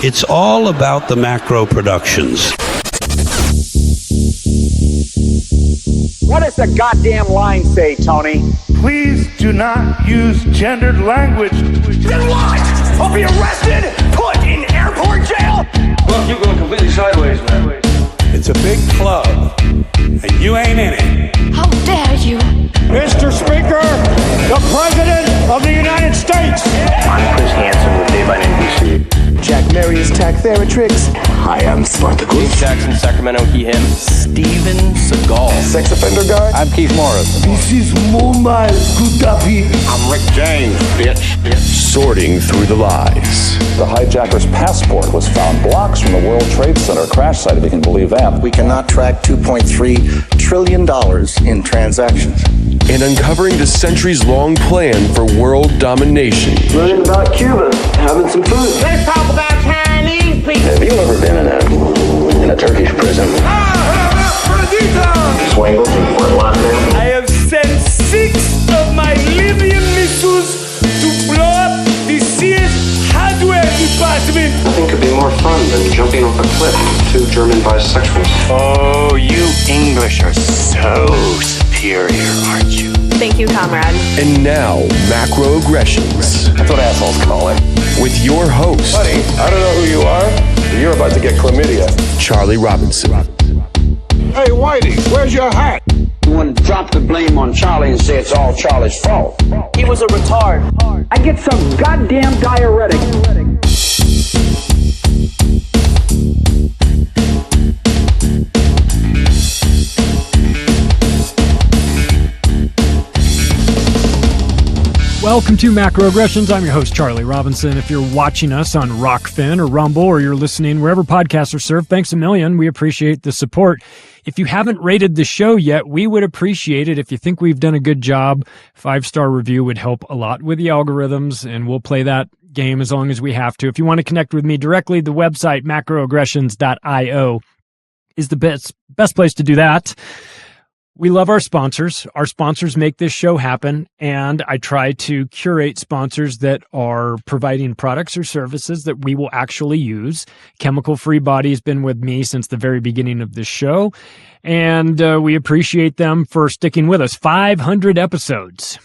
It's all about the Macro Productions. What does the goddamn line say, Tony? Please do not use gendered language. Then what? I'll be arrested, put in airport jail? Look, you're going completely sideways, man. It's a big club, and you ain't in it. How dare you? Mr. Speaker, the President of the United States. I'm Chris Hansen with Dave on NBC. Jack Marius Tack Theratrix. Hi, I'm Spartacus. Jackson, Sacramento, he, him. Steven Seagal. Sex offender guy. I'm Keith Morris. This is Muammar Gaddafi. I'm Rick James, bitch. Sorting through the lies. The hijacker's passport was found blocks from the World Trade Center crash site, if you can believe that. We cannot track $2.3 trillion in transactions. And uncovering the centuries-long plan for world domination. Learning about Cuba, having some food. Let's talk about Chinese people. Have you ever been in a Turkish prison? Swangles in Fort Lauderdale? I have sent 6 of my Libyan missiles to blow up the Sears hardware department. Nothing could be more fun than jumping off a cliff with 2 German bisexuals. Oh, you English are so superior, aren't you? Thank you, comrade. And now, Macroaggressions. That's what assholes call it. With your host, Buddy, I don't know who you are, but you're about to get chlamydia. Charlie Robinson. Hey, Whitey, where's your hat? You want to drop the blame on Charlie and say it's all Charlie's fault. He was a retard. I get some goddamn diuretic. Welcome to Macroaggressions. I'm your host, Charlie Robinson. If you're watching us on Rockfin or Rumble, or you're listening wherever podcasts are served, thanks a million. We appreciate the support. If you haven't rated the show yet, we would appreciate it. If you think we've done a good job, 5-star review would help a lot with the algorithms, and we'll play that game as long as we have to. If you want to connect with me directly, the website, macroaggressions.io, is the best place to do that. We love our sponsors. Our sponsors make this show happen, and I try to curate sponsors that are providing products or services that we will actually use. Chemical Free Body has been with me since the very beginning of this show, and we appreciate them for sticking with us. 500 episodes.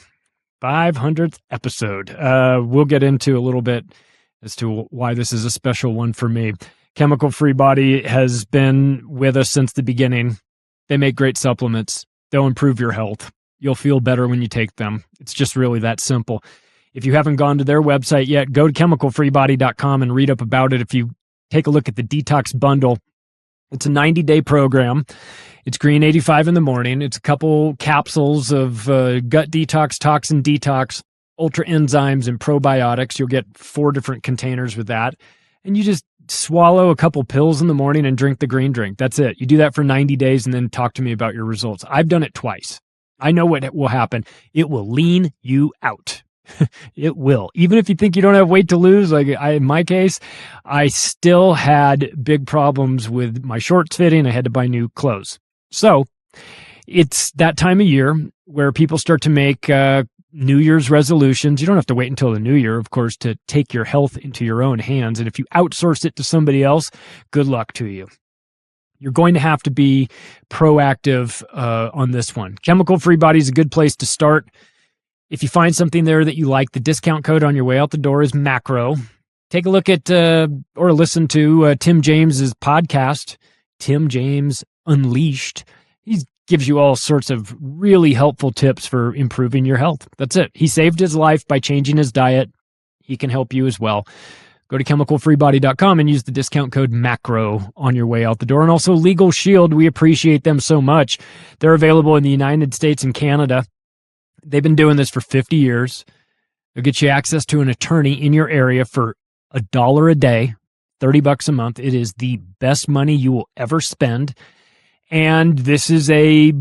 500th episode. We'll get into a little bit as to why this is a special one for me. Chemical Free Body has been with us since the beginning. They make great supplements. They'll improve your health. You'll feel better when you take them. It's just really that simple. If you haven't gone to their website yet, go to chemicalfreebody.com and read up about it. If you take a look at the Detox Bundle, it's a 90-day program. It's Green 85 in the morning. It's a couple capsules of gut detox, toxin detox, ultra enzymes, and probiotics. You'll get 4 different containers with that. And you just swallow a couple pills in the morning and drink the green drink. That's it. You do that for 90 days and then talk to me about your results. I've done it twice. I know what will happen. It will lean you out. It will. Even if you think you don't have weight to lose, like in my case, I still had big problems with my shorts fitting. I had to buy new clothes. So it's that time of year where people start to make New Year's resolutions. You don't have to wait until the new year, of course, to take your health into your own hands. And if you outsource it to somebody else, good luck to you. You're going to have to be proactive on this one. Chemical Free Body is a good place to start. If you find something there that you like, the discount code on your way out the door is MACRO. Take a look at or listen to Tim James's podcast, Tim James Unleashed. He gives you all sorts of really helpful tips for improving your health. That's it. He saved his life by changing his diet. He can help you as well. Go to chemicalfreebody.com and use the discount code MACRO on your way out the door. And also Legal Shield, we appreciate them so much. They're available in the United States and Canada. They've been doing this for 50 years. They'll get you access to an attorney in your area for $1 a day, $30 a month. It is the best money you will ever spend. And this is a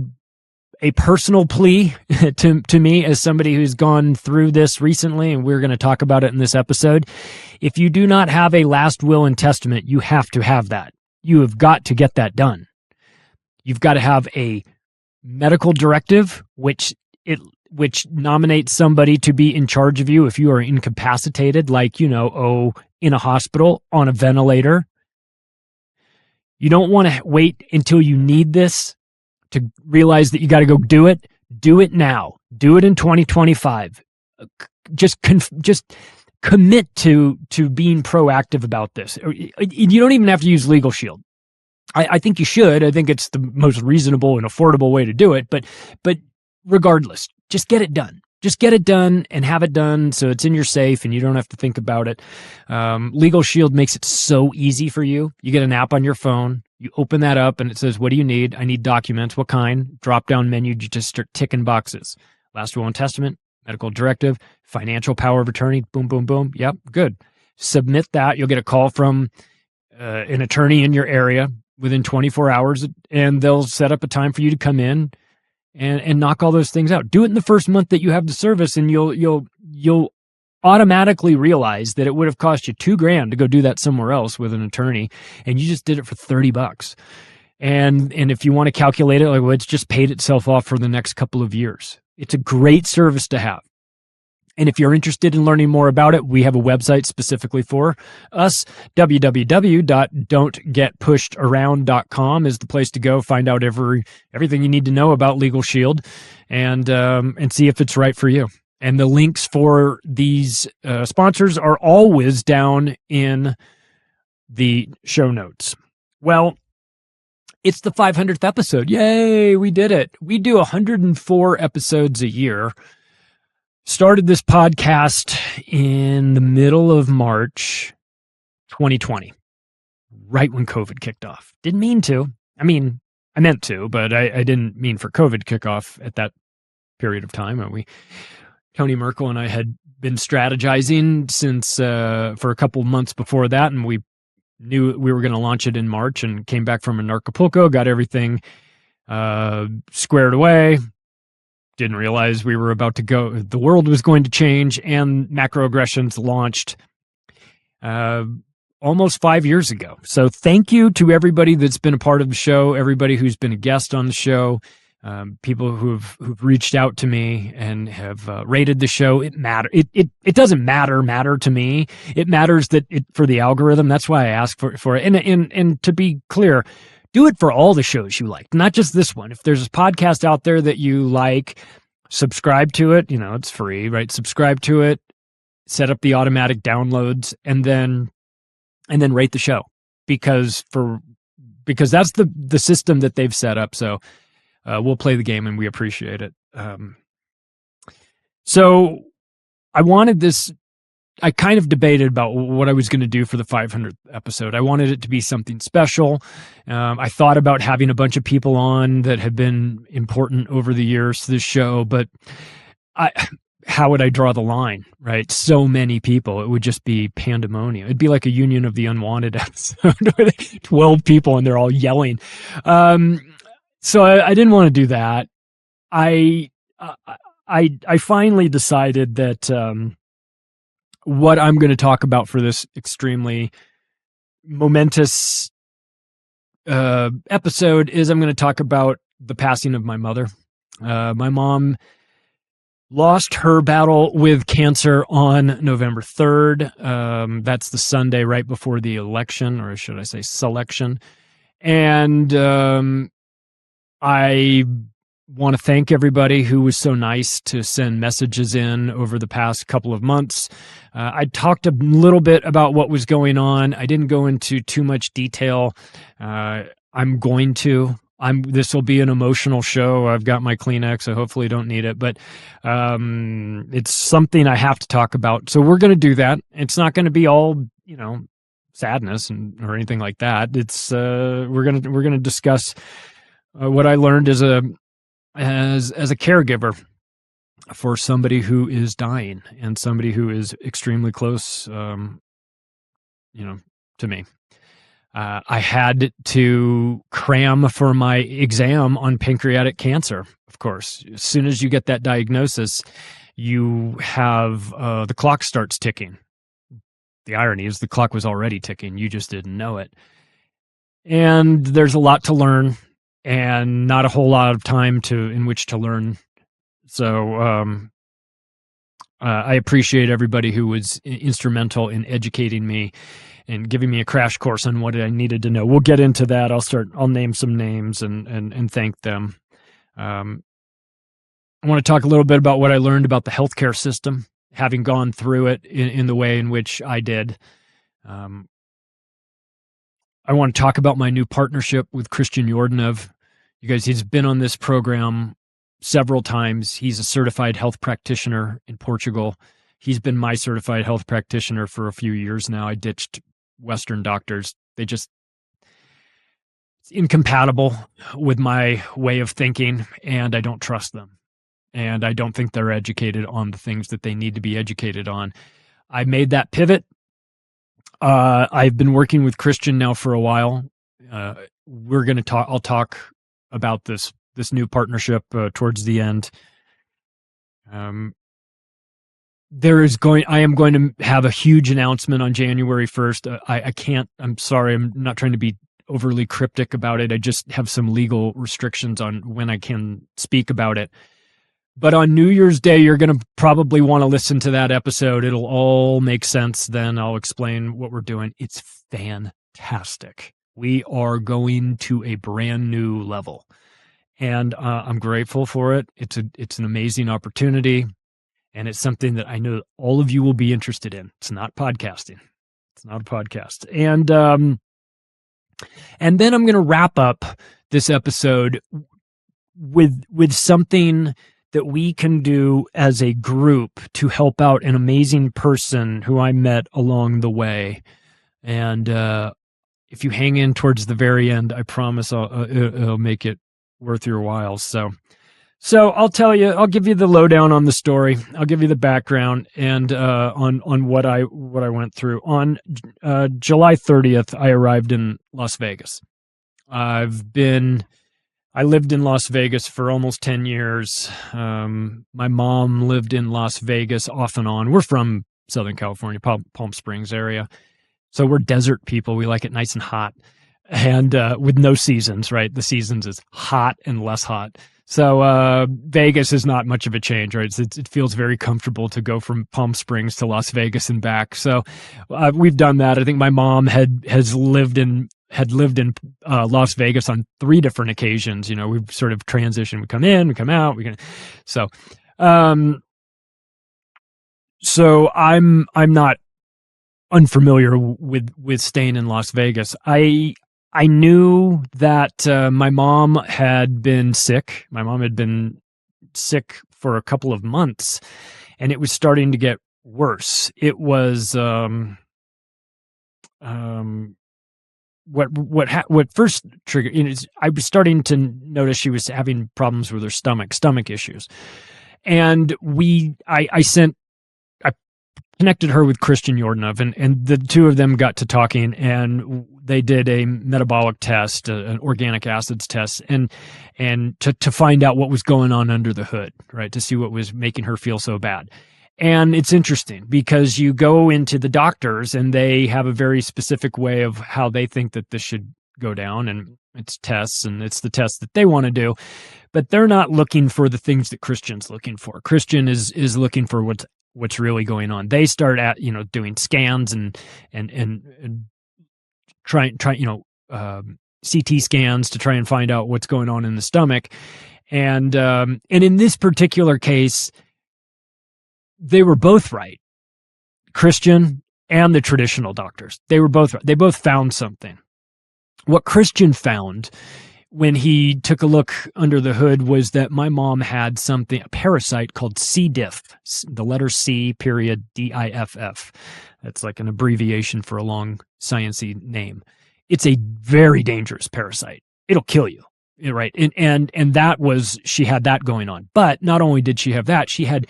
personal plea to me as somebody who's gone through this recently, and we're going to talk about it in this episode. If you do not have a last will and testament, you have to have that. You have got to get that done. You've got to have a medical directive, which nominates somebody to be in charge of you if you are incapacitated, like, in a hospital on a ventilator. You don't want to wait until you need this to realize that you got to go do it. Do it now. Do it in 2025. Just commit to being proactive about this. You don't even have to use Legal Shield. I think you should. I think it's the most reasonable and affordable way to do it. But regardless, just get it done. Just get it done and have it done so it's in your safe and you don't have to think about it. Legal Shield makes it so easy for you. You get an app on your phone. You open that up and it says, what do you need? I need documents. What kind? Drop down menu. You just start ticking boxes. Last will and testament, medical directive, financial power of attorney. Boom, boom, boom. Yep, good. Submit that. You'll get a call from an attorney in your area within 24 hours, and they'll set up a time for you to come in and knock all those things out. Do it in the first month that you have the service, and you'll automatically realize that it would have cost you $2,000 to go do that somewhere else with an attorney, and you just did it for $30. And if you want to calculate it, like, well, it's just paid itself off for the next couple of years. It's a great service to have. And if you're interested in learning more about it, we have a website specifically for us. www.don'tgetpushedaround.com is the place to go. Find out everything you need to know about Legal Shield and see if it's right for you. And the links for these sponsors are always down in the show notes. Well, it's the 500th episode. Yay, we did it. We do 104 episodes a year. Started this podcast in the middle of March 2020, right when COVID kicked off. Didn't mean to. I mean, I meant to, but I didn't mean for COVID to kick off at that period of time. Tony Merkel and I had been strategizing since for a couple months before that, and we knew we were going to launch it in March and came back from Acapulco, got everything squared away. Didn't realize we were about to go, the world was going to change, and Macroaggressions launched almost 5 years ago. So thank you to everybody that's been a part of the show, everybody who's been a guest on the show, people who've reached out to me and have rated the show. It doesn't matter to me. It matters that for the algorithm. That's why I ask for it. And to be clear, do it for all the shows you like, not just this one. If there's a podcast out there that you like, subscribe to it. It's free, right? Subscribe to it, set up the automatic downloads, and then rate the show because that's the system that they've set up. So we'll play the game and we appreciate it. So I wanted this. I kind of debated about what I was going to do for the 500th episode. I wanted it to be something special. I thought about having a bunch of people on that have been important over the years to this show, but how would I draw the line, right? So many people. It would just be pandemonium. It'd be like a Union of the Unwanted episode where 12 people and they're all yelling. So I didn't want to do that. I finally decided that what I'm going to talk about for this extremely momentous episode is I'm going to talk about the passing of my mother. My mom lost her battle with cancer on November 3rd. That's the Sunday right before the election, or should I say selection. And I want to thank everybody who was so nice to send messages in over the past couple of months. I talked a little bit about what was going on. I didn't go into too much detail. I'm going to. This will be an emotional show. I've got my Kleenex. I hopefully don't need it, but it's something I have to talk about. So we're going to do that. It's not going to be all, sadness or anything like that. It's we're going to discuss what I learned as a caregiver for somebody who is dying and somebody who is extremely close, to me. I had to cram for my exam on pancreatic cancer, of course. As soon as you get that diagnosis, you have the clock starts ticking. The irony is the clock was already ticking. You just didn't know it. And there's a lot to learn and not a whole lot of time in which to learn. So I appreciate everybody who was instrumental in educating me and giving me a crash course on what I needed to know. We'll get into that. I'll name some names and thank them. I want to talk a little bit about what I learned about the healthcare system, having gone through it in the way in which I did. I want to talk about my new partnership with Christian Yordanov. You guys, he's been on this program several times. He's a certified health practitioner in Portugal. He's been my certified health practitioner for a few years now. I ditched Western doctors. It's incompatible with my way of thinking, and I don't trust them. And I don't think they're educated on the things that they need to be educated on. I made that pivot. I've been working with Christian now for a while. I'll talk about this new partnership towards the end. I am going to have a huge announcement on January 1st. I'm sorry, I'm not trying to be overly cryptic about it. I just have some legal restrictions on when I can speak about it. But on New Year's Day, you're going to probably want to listen to that episode. It'll all make sense. Then I'll explain what we're doing. It's fantastic. We are going to a brand new level. And I'm grateful for it. It's an amazing opportunity. And it's something that I know all of you will be interested in. It's not podcasting. It's not a podcast. And then I'm going to wrap up this episode with something that we can do as a group to help out an amazing person who I met along the way. And if you hang in towards the very end, I promise it'll make it worth your while. So I'll give you the lowdown on the story. I'll give you the background and on what I went through. On July 30th, I arrived in Las Vegas. I lived in Las Vegas for almost 10 years. My mom lived in Las Vegas off and on. We're from Southern California, Palm Springs area. So we're desert people. We like it nice and hot and with no seasons, right? The seasons is hot and less hot. So Vegas is not much of a change, right? It feels very comfortable to go from Palm Springs to Las Vegas and back. So we've done that. I think my mom had lived in Las Vegas on 3 different occasions. You know, we've sort of transitioned. We come in, we come out. So I'm not unfamiliar with staying in Las Vegas. I knew that my mom had been sick. My mom had been sick for a couple of months, and it was starting to get worse. It was what first triggered is I was starting to notice she was having problems with her stomach issues, and I connected her with Christian Yordanov, and the two of them got to talking, and they did a metabolic test, an organic acids test, and to find out what was going on under the hood, right? To see what was making her feel so bad. And it's interesting because you go into the doctors and they have a very specific way of how they think that this should go down, and it's tests, and it's the tests that they want to do, but they're not looking for the things that Christian's looking for. Christian is looking for what's really going on. They start at, doing scans and try CT scans to try and find out what's going on in the stomach. And in this particular case, they were both right. Christian and the traditional doctors. They were both right. They both found something. What Christian found when he took a look under the hood was that my mom had a parasite called C. diff, the letter C, period, DIFF. That's like an abbreviation for a long sciencey name. It's a very dangerous parasite. It'll kill you, right? And she had that going on. But not only did she have that, she had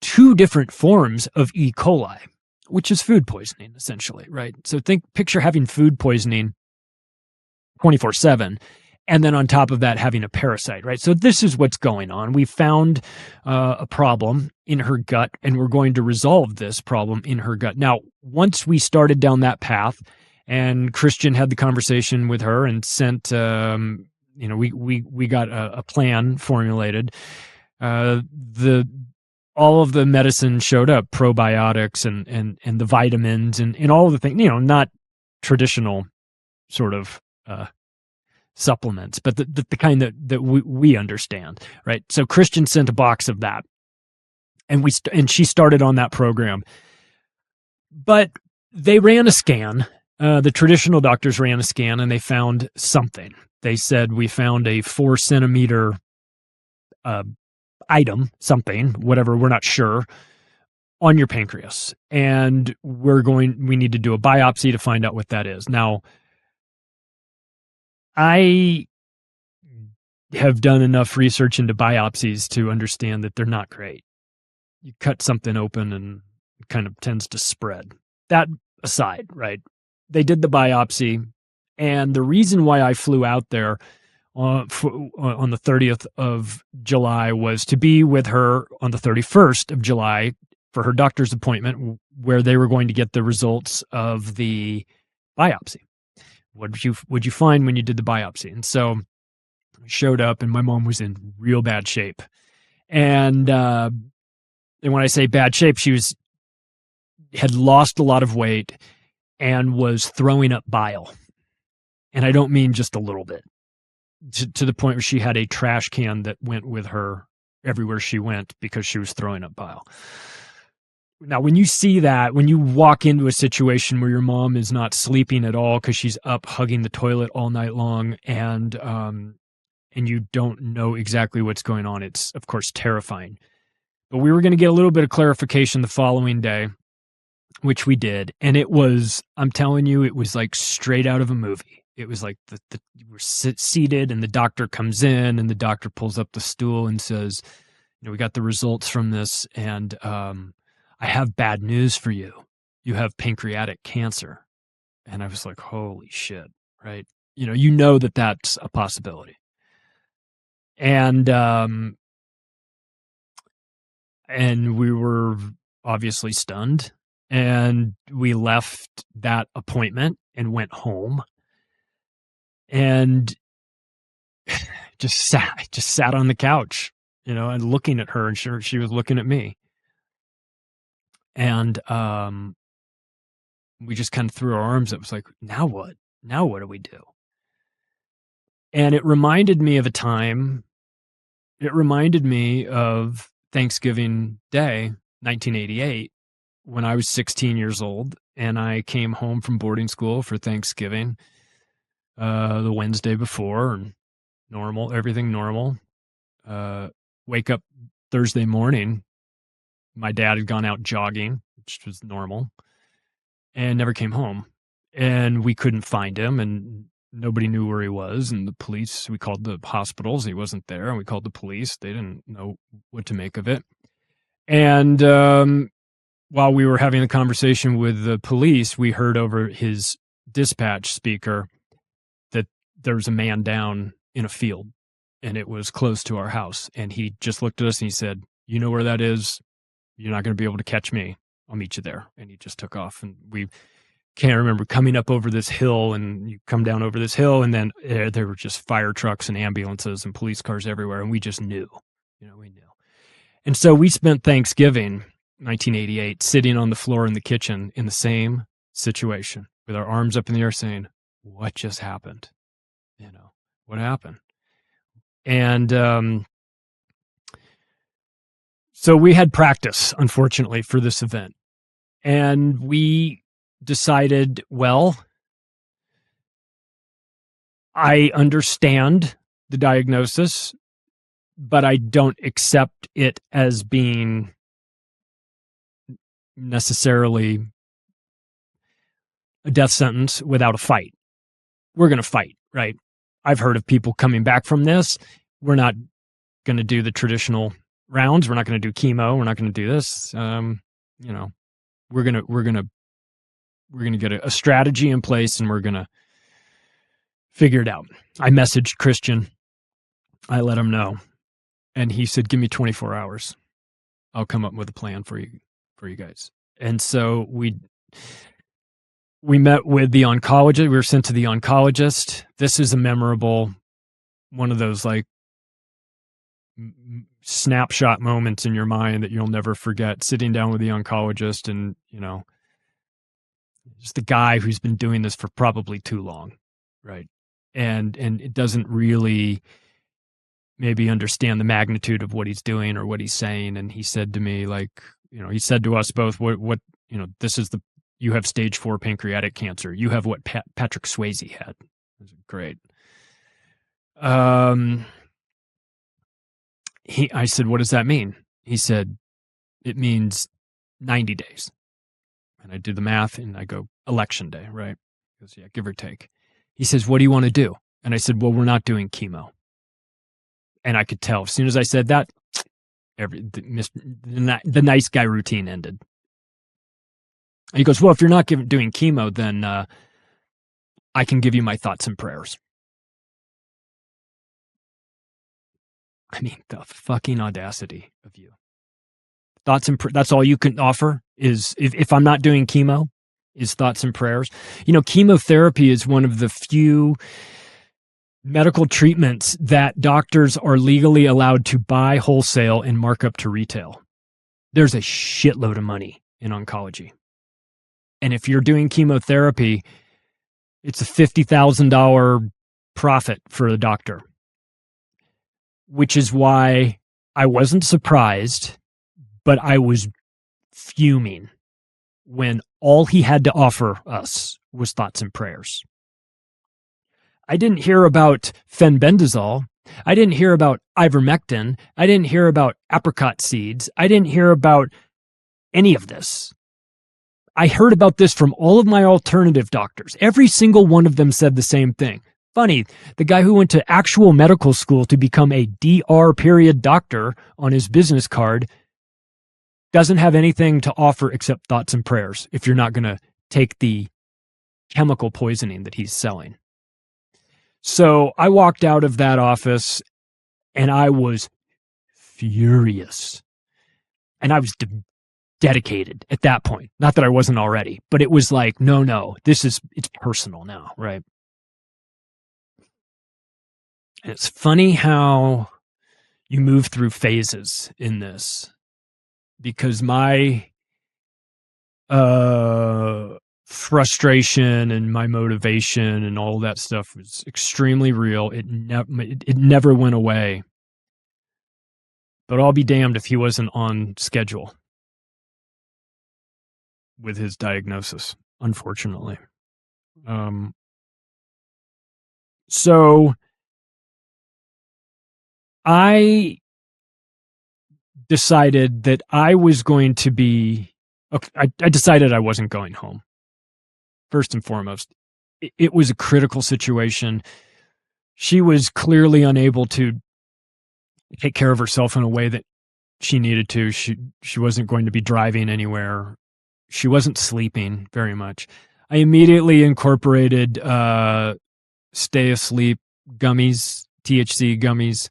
2 different forms of E. coli, which is food poisoning, essentially, right? So picture having food poisoning 24/7. And then on top of that, having a parasite, right? So this is what's going on. We found a problem in her gut, and we're going to resolve this problem in her gut. Now, once we started down that path, and Christian had the conversation with her and sent, we got a plan formulated. All all of the medicine showed up, probiotics and the vitamins and all of the things, not traditional sort of supplements, but the kind that we understand, right? So Christian sent a box of that, and she started on that program. But they ran a scan. The traditional doctors ran a scan, and they found something. They said, we found a 4 centimeter item, something, whatever, we're not sure, on your pancreas. And we need to do a biopsy to find out what that is. Now, I have done enough research into biopsies to understand that they're not great. You cut something open and it kind of tends to spread. That aside, right? They did the biopsy, and the reason why I flew out there on the 30th of July was to be with her on the 31st of July for her doctor's appointment, where they were going to get the results of the biopsy. What did you find when you did the biopsy? And so I showed up, and my mom was in real bad shape. And when I say bad shape, she had lost a lot of weight and was throwing up bile. And I don't mean just a little bit, to the point where she had a trash can that went with her everywhere she went because she was throwing up bile. Now, when you see that, when you walk into a situation where your mom is not sleeping at all because she's up hugging the toilet all night long, and you don't know exactly what's going on, it's, of course, terrifying. But we were going to get a little bit of clarification the following day, which we did. And it was, I'm telling you, it was like straight out of a movie. It was like we're seated, and the doctor comes in, and the doctor pulls up the stool and says, we got the results from this, and I have bad news for you. You have pancreatic cancer. And I was like, holy shit, right? You know that that's a possibility. And we were obviously stunned, and we left that appointment and went home, and just sat on the couch, and looking at her, and she was looking at me. And we just kind of threw our arms up. It was like, now what? Now what do we do? And it reminded me of a time. It reminded me of Thanksgiving Day, 1988, when I was 16 years old, and I came home from boarding school for Thanksgiving the Wednesday before, and everything normal. Wake up Thursday morning. My dad had gone out jogging, which was normal, and never came home. And we couldn't find him, and nobody knew where he was. And the police, we called the hospitals. He wasn't there. And we called the police. They didn't know what to make of it. And while we were having the conversation with the police, we heard over his dispatch speaker that there was a man down in a field, and it was close to our house. And he just looked at us and he said, "You know where that is? You're not going to be able to catch me. I'll meet you there." And he just took off. And we can't remember coming up over this hill, and you come down over this hill, and then there were just fire trucks and ambulances and police cars everywhere. And we just knew, we knew. And so we spent Thanksgiving, 1988, sitting on the floor in the kitchen in the same situation with our arms up in the air saying, what just happened? What happened? And, so we had practice, unfortunately, for this event. And we decided, well, I understand the diagnosis, but I don't accept it as being necessarily a death sentence without a fight. We're going to fight, right? I've heard of people coming back from this. We're not going to do the traditional rounds. We're not going to do chemo. We're not going to do this. We're going to get a strategy in place, and we're going to figure it out. I messaged Christian. I let him know, and he said, "Give me 24 hours. I'll come up with a plan for you guys." And so we met with the oncologist. We were sent to the oncologist. This is a memorable one of those like snapshot moments in your mind that you'll never forget, sitting down with the oncologist and, just the guy who's been doing this for probably too long, right? And it doesn't really maybe understand the magnitude of what he's doing or what he's saying. And he said to me, he said to us both, this is you have stage 4 pancreatic cancer. You have what Patrick Swayze had. It was great. I said, what does that mean? He said, it means 90 days. And I did the math and I go, election day, right? He goes, yeah, give or take. He says, what do you want to do? And I said, well, we're not doing chemo. And I could tell as soon as I said that, the nice guy routine ended. And he goes, well, if you're not doing chemo, then I can give you my thoughts and prayers. I mean, the fucking audacity of you. Thoughts and that's all you can offer is, if I'm not doing chemo, is thoughts and prayers. Chemotherapy is one of the few medical treatments that doctors are legally allowed to buy wholesale and mark up to retail. There's a shitload of money in oncology. And if you're doing chemotherapy, it's a $50,000 profit for the doctor, which is why I wasn't surprised, but I was fuming when all he had to offer us was thoughts and prayers. I didn't hear about fenbendazole. I didn't hear about ivermectin. I didn't hear about apricot seeds. I didn't hear about any of this. I heard about this from all of my alternative doctors. Every single one of them said the same thing. Funny, the guy who went to actual medical school to become a Dr. doctor on his business card doesn't have anything to offer except thoughts and prayers if you're not going to take the chemical poisoning that he's selling. So I walked out of that office and I was furious. And I was dedicated at that point. Not that I wasn't already, but it was like, no, it's personal now, right? And it's funny how you move through phases in this, because my frustration and my motivation and all that stuff was extremely real. It never went away. But I'll be damned if he wasn't on schedule with his diagnosis, unfortunately. So I decided that I was going to be, I decided I wasn't going home. First and foremost, it was a critical situation. She was clearly unable to take care of herself in a way that she needed to. She wasn't going to be driving anywhere. She wasn't sleeping very much. I immediately incorporated stay asleep gummies, THC gummies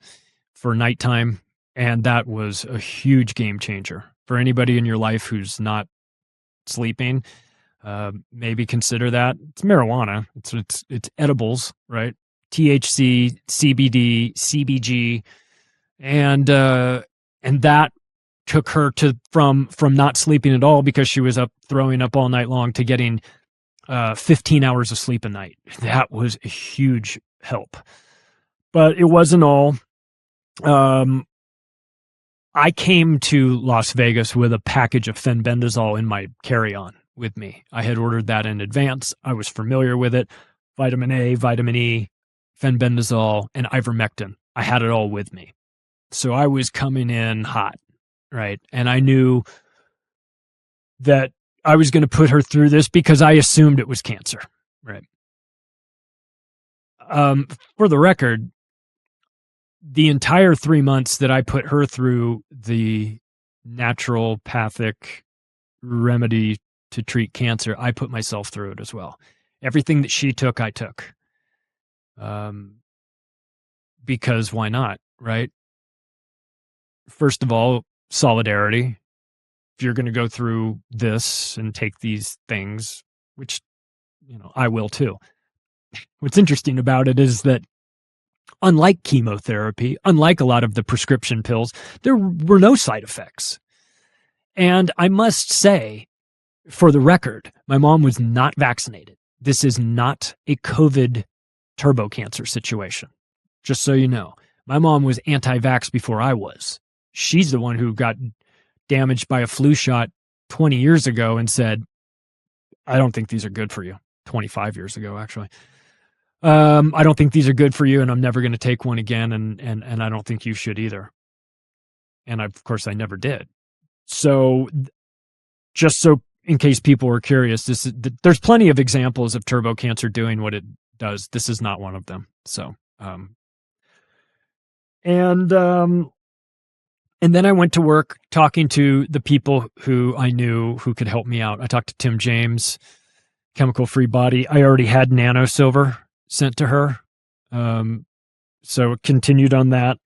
for nighttime, and that was a huge game changer for anybody in your life who's not sleeping. Maybe consider that. It's marijuana. It's edibles, right? THC, CBD, CBG, and that took her to from not sleeping at all because she was up throwing up all night long to getting 15 hours of sleep a night. That was a huge help. But it wasn't all. I came to Las Vegas with a package of fenbendazole in my carry-on with me. I had ordered that in advance. I was familiar with it. Vitamin A, vitamin E, fenbendazole, and ivermectin. I had it all with me. So I was coming in hot, right? And I knew that I was going to put her through this because I assumed it was cancer, right? For the record, the entire 3 months that I put her through the naturopathic remedy to treat cancer, I put myself through it as well. Everything that she took, I took. Because why not, right? First of all, solidarity. If you're going to go through this and take these things, which, I will too. What's interesting about it is that unlike chemotherapy, unlike a lot of the prescription pills, there were no side effects. And I must say, for the record, my mom was not vaccinated. This is not a COVID turbo cancer situation. Just so you know, my mom was anti-vax before I was. She's the one who got damaged by a flu shot 20 years ago and said, I don't think these are good for you. 25 years ago, actually. I don't think these are good for you, and I'm never going to take one again, and I don't think you should either. And of course, I never did. So, just so in case people were curious, there's plenty of examples of turbo cancer doing what it does. This is not one of them. So, and then I went to work talking to the people who I knew who could help me out. I talked to Tim James, Chemical Free Body. I already had Nano Silver sent to her. So continued on that.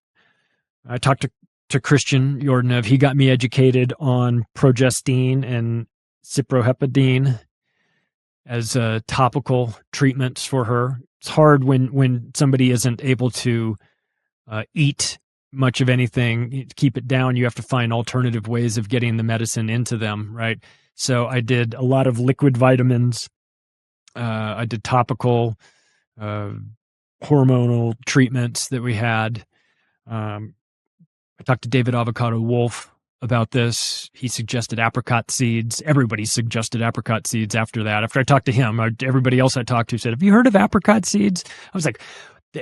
I talked to Christian Yordanev. He got me educated on progestine and cyproheptadine as topical treatments for her. It's hard when somebody isn't able to eat much of anything, keep it down. You have to find alternative ways of getting the medicine into them, right? So I did a lot of liquid vitamins. I did topical hormonal treatments that we had. I talked to David Avocado Wolf about this. He suggested apricot seeds. Everybody suggested apricot seeds after that. After I talked to him, everybody else I talked to said, have you heard of apricot seeds? I was like,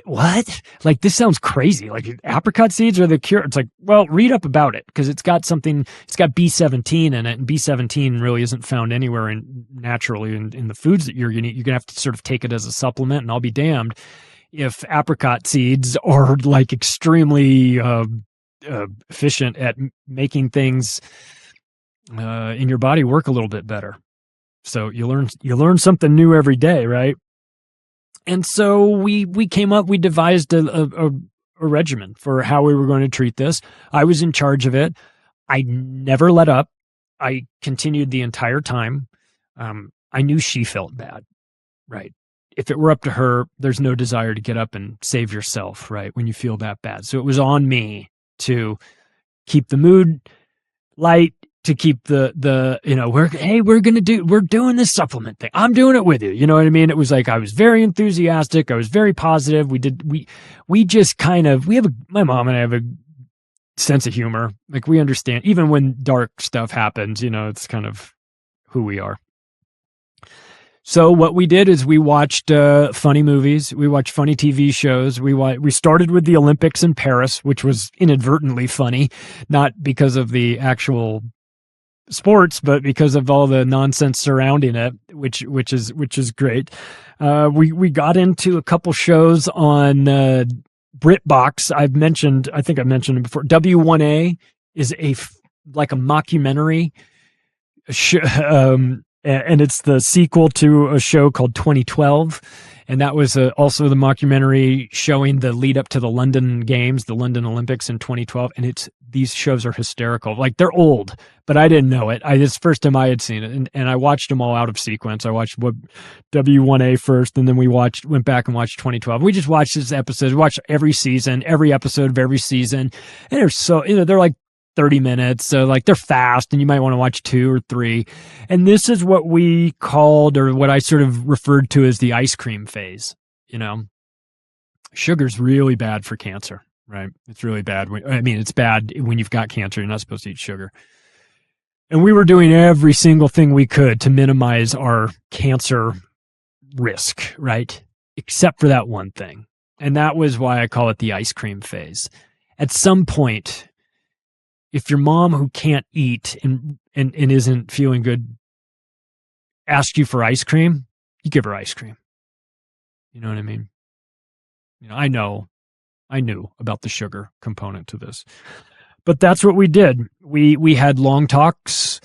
what? Like, this sounds crazy. Like, apricot seeds are the cure. It's like, well, read up about it, because it's got B17 in it, and B17 really isn't found anywhere naturally in the foods that you're going to eat. You're going to have to sort of take it as a supplement, and I'll be damned if apricot seeds are like extremely efficient at making things in your body work a little bit better. So you learn something new every day, right? And so we devised a regimen for how we were going to treat this. I was in charge of it. I never let up. I continued the entire time. I knew she felt bad, right? If it were up to her, there's no desire to get up and save yourself, right? When you feel that bad. So it was on me to keep the mood light, to keep we're doing this supplement thing. I'm doing it with you. You know what I mean? It was like, I was very enthusiastic. I was very positive. My mom and I have a sense of humor. Like, we understand, even when dark stuff happens, it's kind of who we are. So what we did is we watched funny movies. We watched funny TV shows. We started with the Olympics in Paris, which was inadvertently funny, not because of the actual sports, but because of all the nonsense surrounding it, which is great. We got into a couple shows on BritBox. I think I've mentioned it before. W1A is like a mockumentary and it's the sequel to a show called 2012. And that was also the mockumentary showing the lead up to the London Games, the London Olympics in 2012. And these shows are hysterical. Like, they're old, but I didn't know it. It's the first time I had seen it. And I watched them all out of sequence. I watched W1A first, and then we went back and watched 2012. We just watched this episode. We watched every episode of every season. And they're like 30 minutes. So like, they're fast, and you might want to watch 2 or 3. And this is what we called, or what I sort of referred to as, the ice cream phase. Sugar's really bad for cancer, right? It's really bad. It's bad when you've got cancer. You're not supposed to eat sugar. And we were doing every single thing we could to minimize our cancer risk, right? Except for that one thing. And that was why I call it the ice cream phase. At some point, if your mom, who can't eat and isn't feeling good, asks you for ice cream, you give her ice cream. You know what I mean? I knew about the sugar component to this, but that's what we did. We had long talks.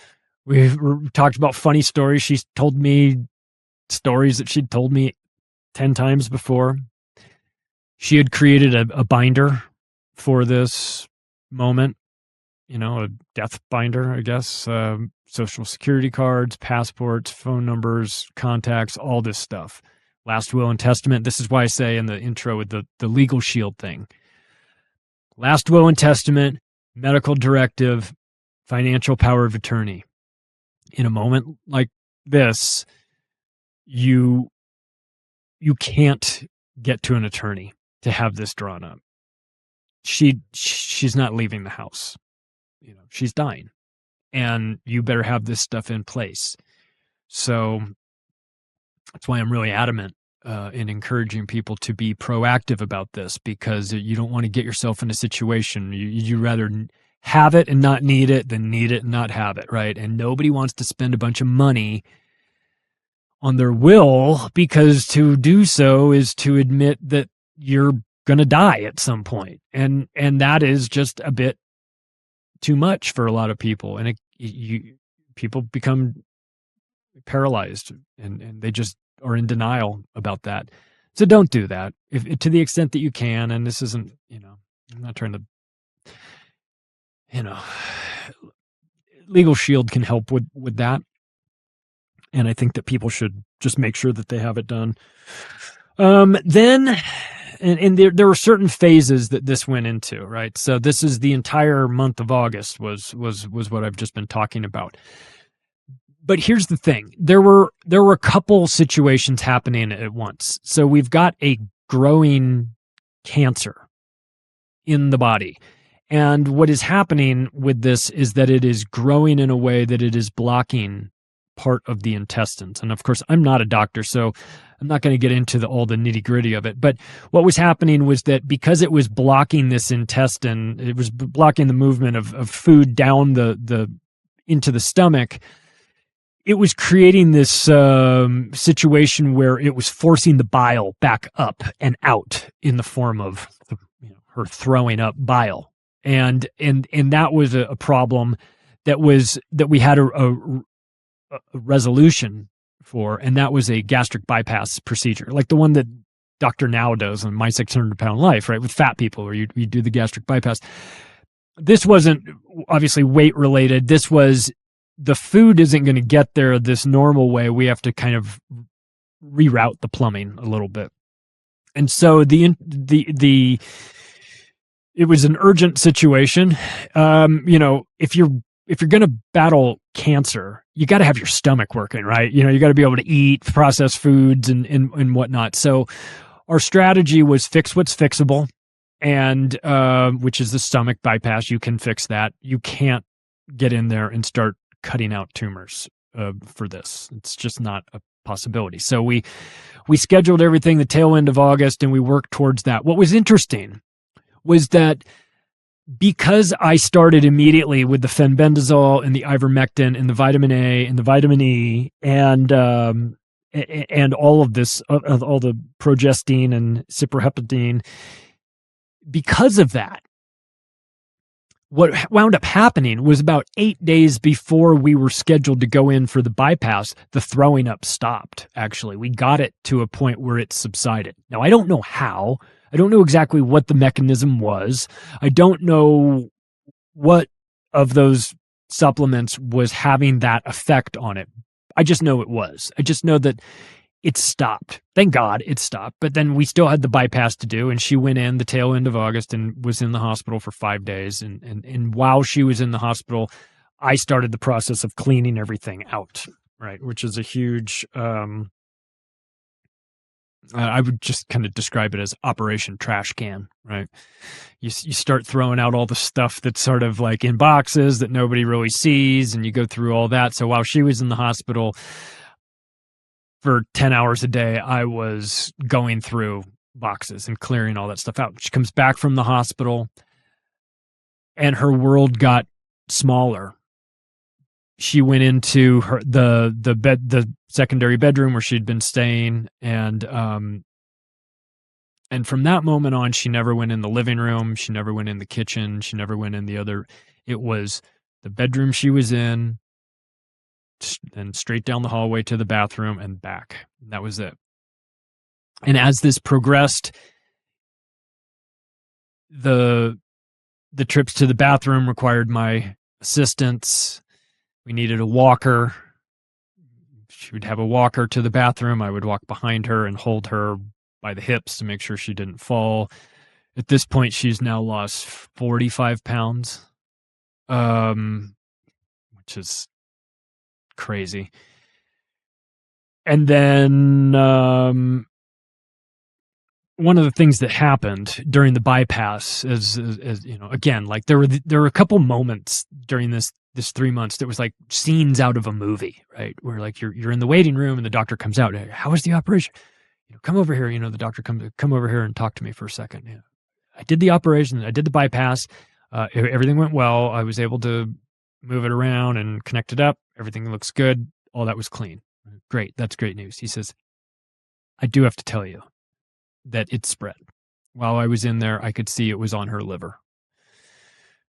We talked about funny stories. She told me stories that she'd told me 10 times before. She had created a binder for this moment. A death binder, I guess, Social Security cards, passports, phone numbers, contacts, all this stuff. Last will and testament. This is why I say in the intro with the legal shield thing. Last will and testament, medical directive, financial power of attorney. In a moment like this, you can't get to an attorney to have this drawn up. She's not leaving the house. She's dying. And you better have this stuff in place. So that's why I'm really adamant in encouraging people to be proactive about this, because you don't want to get yourself in a situation. You'd rather have it and not need it than need it and not have it, right? And nobody wants to spend a bunch of money on their will, because to do so is to admit that you're going to die at some point. And that is just a bit too much for a lot of people. And people become paralyzed and they just are in denial about that. So don't do that if to the extent that you can. And this isn't, I'm not trying to, Legal Shield can help with that. And I think that people should just make sure that they have it done. Then, and there were certain phases that this went into, right? So this is the entire month of August was what I've just been talking about. But here's the thing. There were a couple situations happening at once. So we've got a growing cancer in the body. And what is happening with this is that it is growing in a way that it is blocking part of the intestines. And of course, I'm not a doctor, so I'm not going to get into all the nitty gritty of it. But what was happening was that because it was blocking this intestine, it was blocking the movement of food down the into the stomach. It was creating this situation where it was forcing the bile back up and out in the form of her throwing up bile. And that was a problem that we had a resolution for, and that was a gastric bypass procedure, like the one that Dr. Now does on My 600-Pound Life, right, with fat people, where you do the gastric bypass. This wasn't obviously weight related. This was the food isn't going to get there this normal way. We have to kind of reroute the plumbing a little bit, and so it was an urgent situation. If you're going to battle cancer, you got to have your stomach working, right? You got to be able to eat processed foods and whatnot. So our strategy was fix what's fixable, and which is the stomach bypass. You can fix that. You can't get in there and start cutting out tumors for this. It's just not a possibility. So we scheduled everything the tail end of August, and we worked towards that. What was interesting was that because I started immediately with the fenbendazole and the ivermectin and the vitamin A and the vitamin E and all of this, all the progestin and cyproheptadine, because of that, what wound up happening was about 8 days before we were scheduled to go in for the bypass, the throwing up stopped, actually. We got it to a point where it subsided. Now, I don't know how. I don't know exactly what the mechanism was. I don't know what of those supplements was having that effect on it. I just know it was. I just know that it stopped. Thank God it stopped. But then we still had the bypass to do, and she went in the tail end of August and was in the hospital for 5 days. And while she was in the hospital, I started the process of cleaning everything out, right? Which is a huge... I would just kind of describe it as Operation Trash Can, right? You start throwing out all the stuff that's sort of like in boxes that nobody really sees, and you go through all that. So while she was in the hospital for 10 hours a day, I was going through boxes and clearing all that stuff out. She comes back from the hospital, and her world got smaller. She went into the secondary bedroom where she'd been staying, and from that moment on, she never went in the living room. She never went in the kitchen. She never went in the other. It was the bedroom she was in, and straight down the hallway to the bathroom and back. And that was it. And as this progressed, the trips to the bathroom required my assistance. We needed a walker. she would have a walker to the bathroom. I would walk behind her and hold her by the hips to make sure she didn't fall. At this point, she's now lost 45 pounds, which is crazy. And then one of the things that happened during the bypass is again, like there were a couple moments during this 3 months that was like scenes out of a movie, right? Where like you're in the waiting room and the doctor comes out. How was the operation? Come over here. The doctor come over here and talk to me for a second. I did the operation. I did the bypass. Everything went well. I was able to move it around and connect it up. Everything looks good. All that was clean. Great. That's great news. He says, I do have to tell you that it spread. While I was in there, I could see it was on her liver.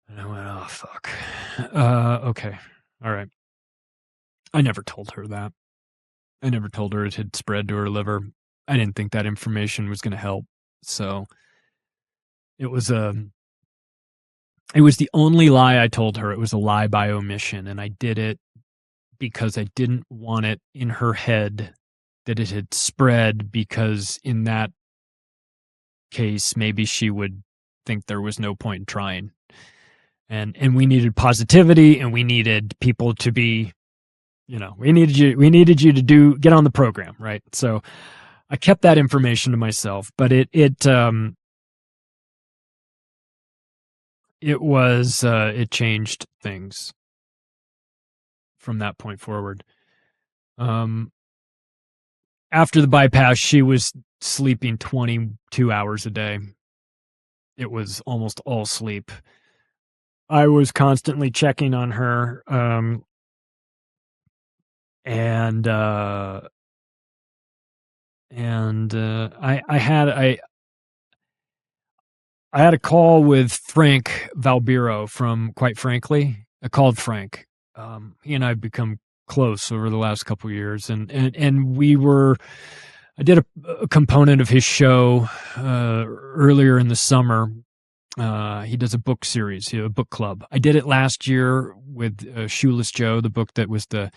And I went, oh, fuck. Okay. All right. I never told her that. I never told her it had spread to her liver. I didn't think that information was going to help. So it was the only lie I told her. It was a lie by omission. And I did it because I didn't want it in her head that it had spread, because in that case, maybe she would think there was no point in trying. And we needed positivity, and we needed people to be, we needed you to get on the program, right? So I kept that information to myself, but it changed things from that point forward. After the bypass, she was sleeping 22 hours a day. It was almost all sleep. I was constantly checking on her. I had a call with Frank Valbiro from Quite Frankly. I called Frank. He and I have become close over the last couple of years, and I did a component of his show earlier in the summer. He does a book series, a book club. I did it last year with Shoeless Joe, the book that was the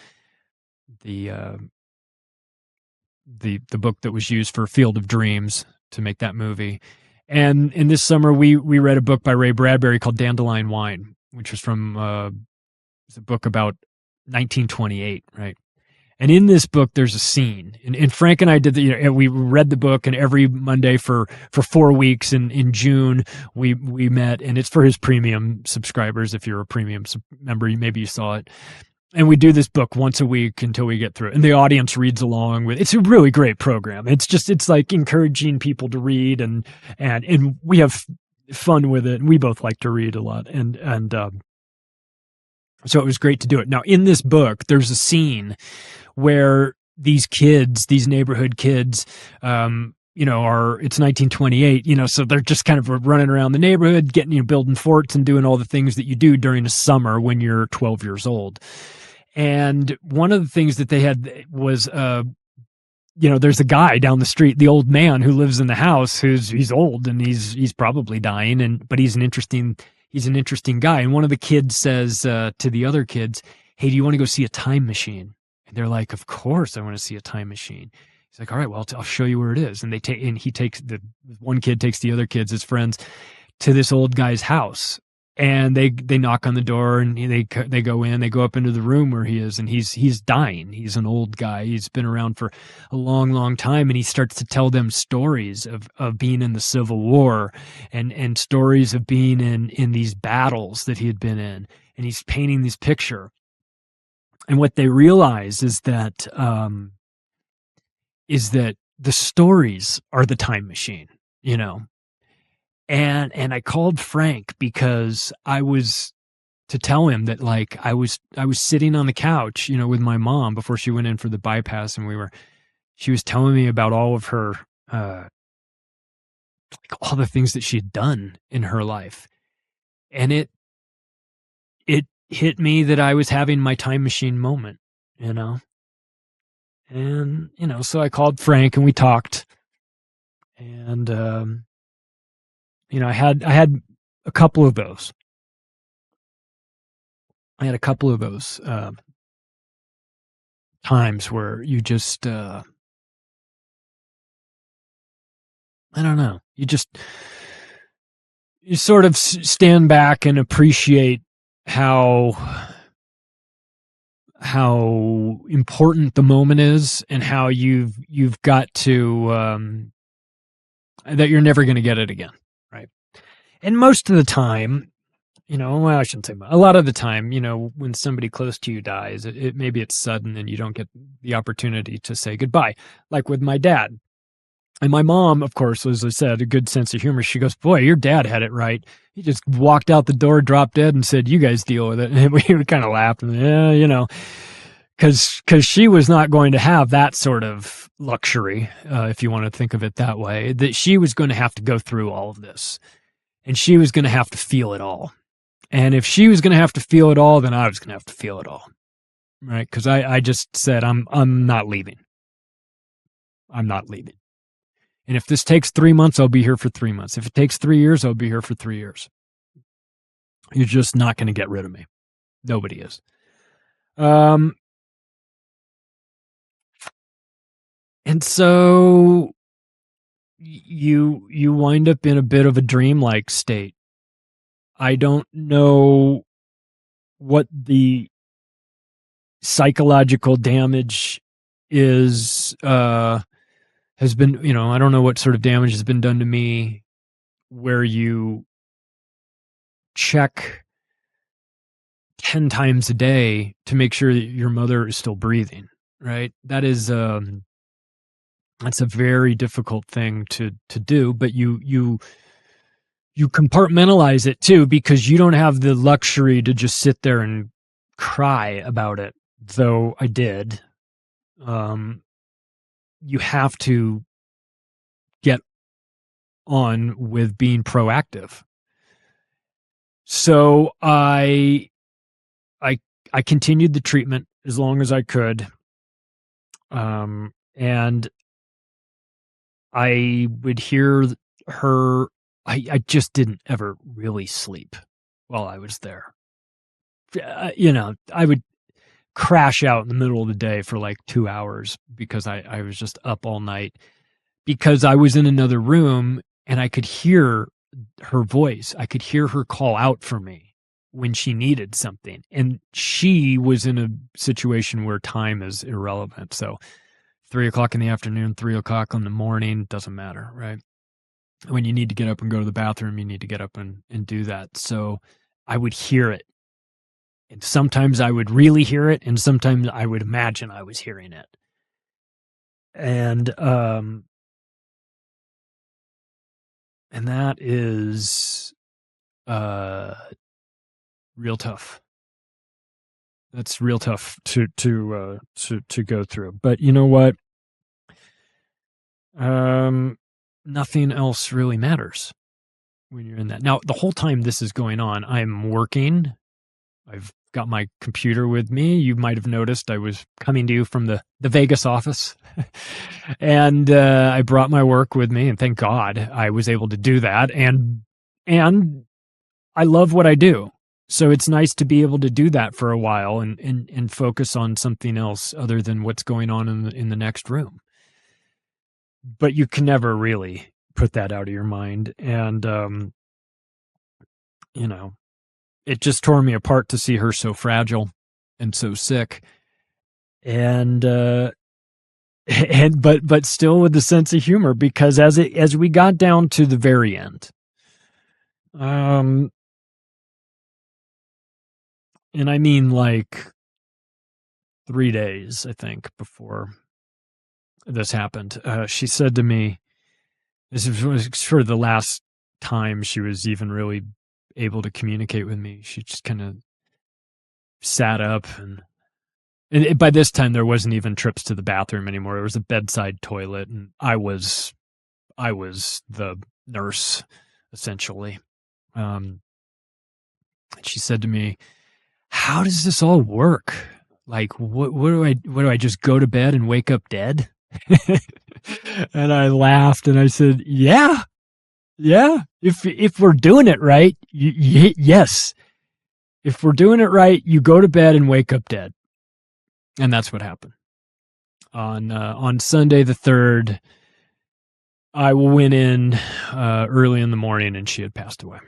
book that was used for Field of Dreams to make that movie. And in this summer, we read a book by Ray Bradbury called Dandelion Wine, which was from a book about 1928, right? And in this book, there's a scene, and Frank and I did we read the book, and every Monday for 4 weeks in June, we met, and it's for his premium subscribers. If you're a premium member, maybe you saw it. And we do this book once a week until we get through it. And the audience reads along with it. It's a really great program. It's like encouraging people to read, and we have fun with it. And we both like to read a lot. So it was great to do it. Now, in this book, there's a scene where these kids, these neighborhood kids, it's 1928, so they're just kind of running around the neighborhood, getting, building forts and doing all the things that you do during the summer when you're 12 years old. And one of the things that they had was, there's a guy down the street, the old man who lives in the house, he's old and he's probably dying, but he's an interesting guy. And one of the kids says to the other kids, hey, do you want to go see a time machine? And they're like, of course I want to see a time machine. He's like, all right, well, I'll show you where it is. And one kid takes the other kids, his friends, to this old guy's house. And they knock on the door, and they go in, they go up into the room where he is, and he's dying. He's an old guy. He's been around for a long, long time. And he starts to tell them stories of being in the Civil War and stories of being in these battles that he had been in. And he's painting this picture. And what they realize is that the stories are the time machine, And I called Frank because I was to tell him that, like, I was sitting on the couch, with my mom before she went in for the bypass, and she was telling me about all of her, all the things that she had done in her life. And it hit me that I was having my time machine moment, And, so I called Frank and we talked, and, I had a couple of those. times where you just, I don't know, you sort of stand back and appreciate how important the moment is, and how you've got to, that you're never going to get it again. Right. And most of the time, well, I shouldn't say a lot of the time, when somebody close to you dies, maybe it's sudden and you don't get the opportunity to say goodbye. Like with my dad. And my mom, of course, as I said, a good sense of humor. She goes, boy, your dad had it right. He just walked out the door, dropped dead, and said, you guys deal with it. And we kind of laughed. And, yeah, because she was not going to have that sort of luxury, if you want to think of it that way, that she was going to have to go through all of this. And she was going to have to feel it all. And if she was going to have to feel it all, then I was going to have to feel it all. Right? Because I just said, I'm not leaving. I'm not leaving. And if this takes 3 months, I'll be here for 3 months. If it takes 3 years, I'll be here for 3 years. You're just not going to get rid of me. Nobody is. And so you wind up in a bit of a dreamlike state. I don't know what the psychological damage is, has been, I don't know what sort of damage has been done to me where you check 10 times a day to make sure that your mother is still breathing, right? That is, that's a very difficult thing to do, but you compartmentalize it too, because you don't have the luxury to just sit there and cry about it, though I did. You have to get on with being proactive. So I continued the treatment as long as I could. And I would hear her. I just didn't ever really sleep while I was there. I would crash out in the middle of the day for like 2 hours because I was just up all night, because I was in another room and I could hear her voice. I could hear her call out for me when she needed something. And she was in a situation where time is irrelevant. So 3 o'clock in the afternoon, 3 o'clock in the morning, doesn't matter, right? When you need to get up and go to the bathroom, you need to get up and do that. So I would hear it. And sometimes I would really hear it, and sometimes I would imagine I was hearing it. And that is real tough. That's real tough to go through. But you know what? Nothing else really matters when you're in that. Now, the whole time this is going on, I'm working. I've got my computer with me. You might have noticed I was coming to you from the Vegas office. And I brought my work with me, and thank God I was able to do that. And I love what I do. So it's nice to be able to do that for a while and focus on something else other than what's going on in the next room. But you can never really put that out of your mind. And, it just tore me apart to see her so fragile and so sick. And but still with a sense of humor, because as we got down to the very end, and I mean like 3 days, I think, before this happened, she said to me, this was sort of the last time she was even really able to communicate with me. She just kind of sat up, and by this time there wasn't even trips to the bathroom anymore. It was a bedside toilet, and I was the nurse essentially. She said to me, "How does this all work? Like, what do I just go to bed and wake up dead?" And I laughed and I said, "Yeah. If we're doing it right, yes. If we're doing it right, you go to bed and wake up dead." And that's what happened. On Sunday the 3rd, I went in early in the morning and she had passed away.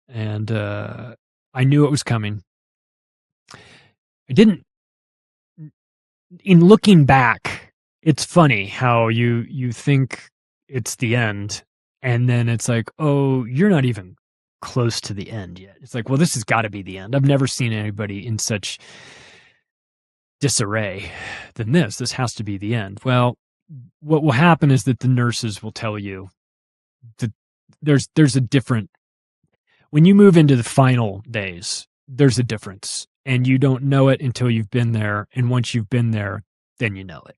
And I knew it was coming. I didn't. In looking back, it's funny how you think it's the end, and then it's like, oh, you're not even close to the end yet. It's like, well, this has got to be the end. I've never seen anybody in such disarray than this. This has to be the end. Well, what will happen is that the nurses will tell you that there's a different, when you move into the final days, there's a difference, and you don't know it until you've been there. And once you've been there, then you know it.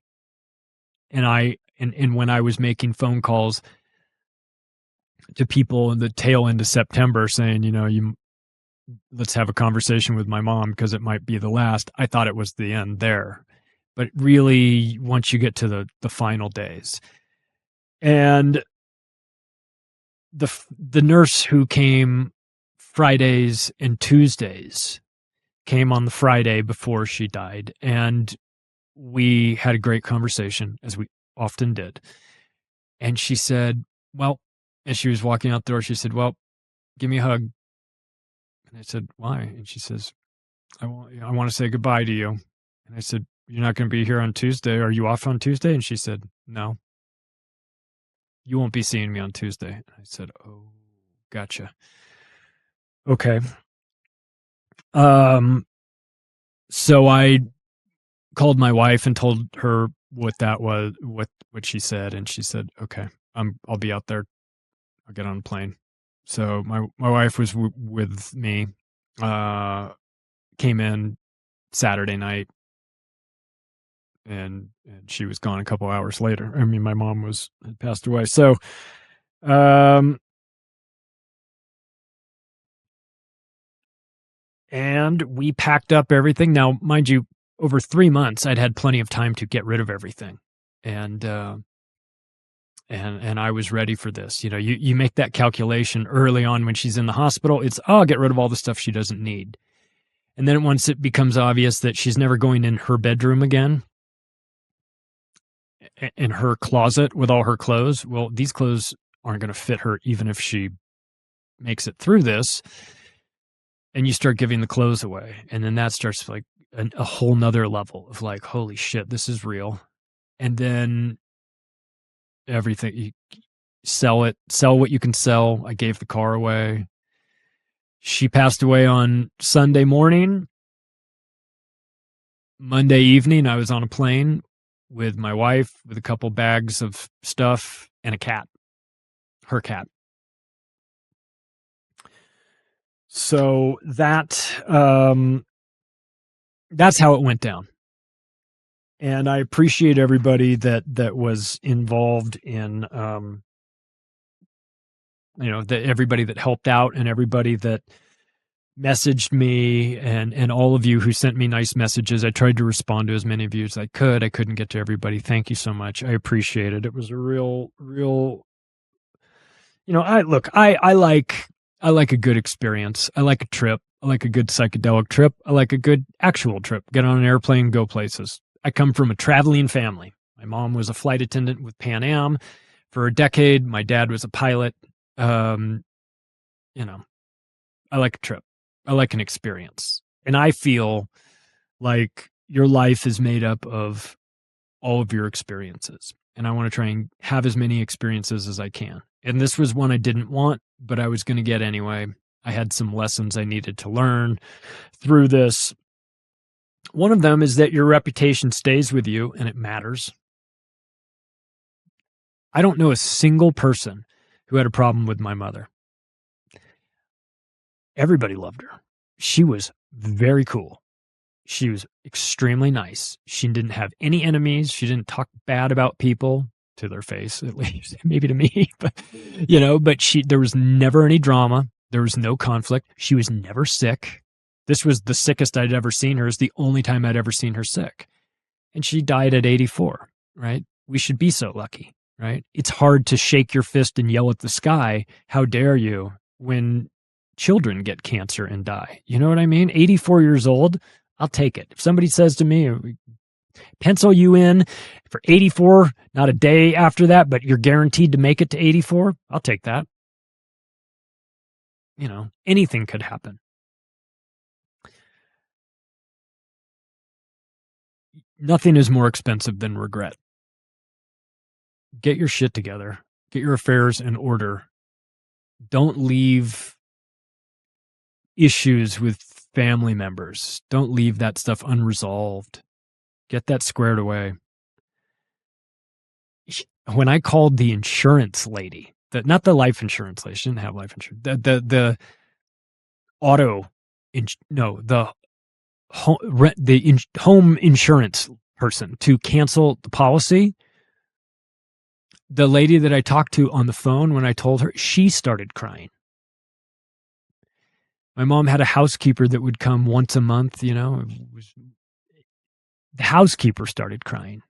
And when I was making phone calls to people in the tail end of September saying, let's have a conversation with my mom because it might be the last, I thought it was the end there. But really, once you get to the final days, and the nurse who came Fridays and Tuesdays came on the Friday before she died, and we had a great conversation, as we often did. And she said, well, as she was walking out the door, she said, well, give me a hug. And I said, why? And she says, I want to say goodbye to you. And I said, you're not going to be here on Tuesday. Are you off on Tuesday? And she said, no, you won't be seeing me on Tuesday. And I said, oh, gotcha. Okay. So I called my wife and told her what that was, what she said. And she said, okay, I'll be out there. I'll get on a plane. So my wife was with me, came in Saturday night, and she was gone a couple hours later. I mean, my mom had passed away. So, and we packed up everything. Now, mind you, over 3 months, I'd had plenty of time to get rid of everything. And I was ready for this. You make that calculation early on when she's in the hospital. It's, I'll get rid of all the stuff she doesn't need. And then once it becomes obvious that she's never going in her bedroom again, in her closet with all her clothes, well, these clothes aren't going to fit her even if she makes it through this. And you start giving the clothes away. And then that starts like a whole nother level of like, holy shit, this is real. And then everything, you sell what you can sell. I gave the car away. She passed away on Sunday morning. Monday evening, I was on a plane with my wife with a couple bags of stuff and a cat, her cat. So that's how it went down. And I appreciate everybody that was involved in, everybody that helped out and everybody that messaged me and all of you who sent me nice messages. I tried to respond to as many of you as I could. I couldn't get to everybody. Thank you so much. I appreciate it. It was a real, I like a good experience. I like a trip. I like a good psychedelic trip. I like a good actual trip. Get on an airplane, go places. I come from a traveling family. My mom was a flight attendant with Pan Am for a decade. My dad was a pilot. I like a trip. I like an experience. And I feel like your life is made up of all of your experiences. And I want to try and have as many experiences as I can. And this was one I didn't want, but I was going to get anyway. I had some lessons I needed to learn through this. One of them is that your reputation stays with you and it matters. I don't know a single person who had a problem with my mother. Everybody loved her. She was very cool. She was extremely nice. She didn't have any enemies. She didn't talk bad about people, to their face, at least, maybe to me, but there was never any drama. There was no conflict. She was never sick. This was the sickest I'd ever seen her. It's the only time I'd ever seen her sick. And she died at 84, right? We should be so lucky, right? It's hard to shake your fist and yell at the sky, how dare you, when children get cancer and die. You know what I mean? 84 years old, I'll take it. If somebody says to me, Pencil you in for 84, not a day after that, but you're guaranteed to make it to 84. I'll take that. Anything could happen. Nothing is more expensive than regret. Get your shit together. Get your affairs in order. Don't leave issues with family members. Don't leave that stuff unresolved. Get that squared away. When I called the insurance lady, not the life insurance lady, she didn't have life insurance. The home insurance person to cancel the policy. The lady that I talked to on the phone, when I told her, she started crying. My mom had a housekeeper that would come once a month, the housekeeper started crying.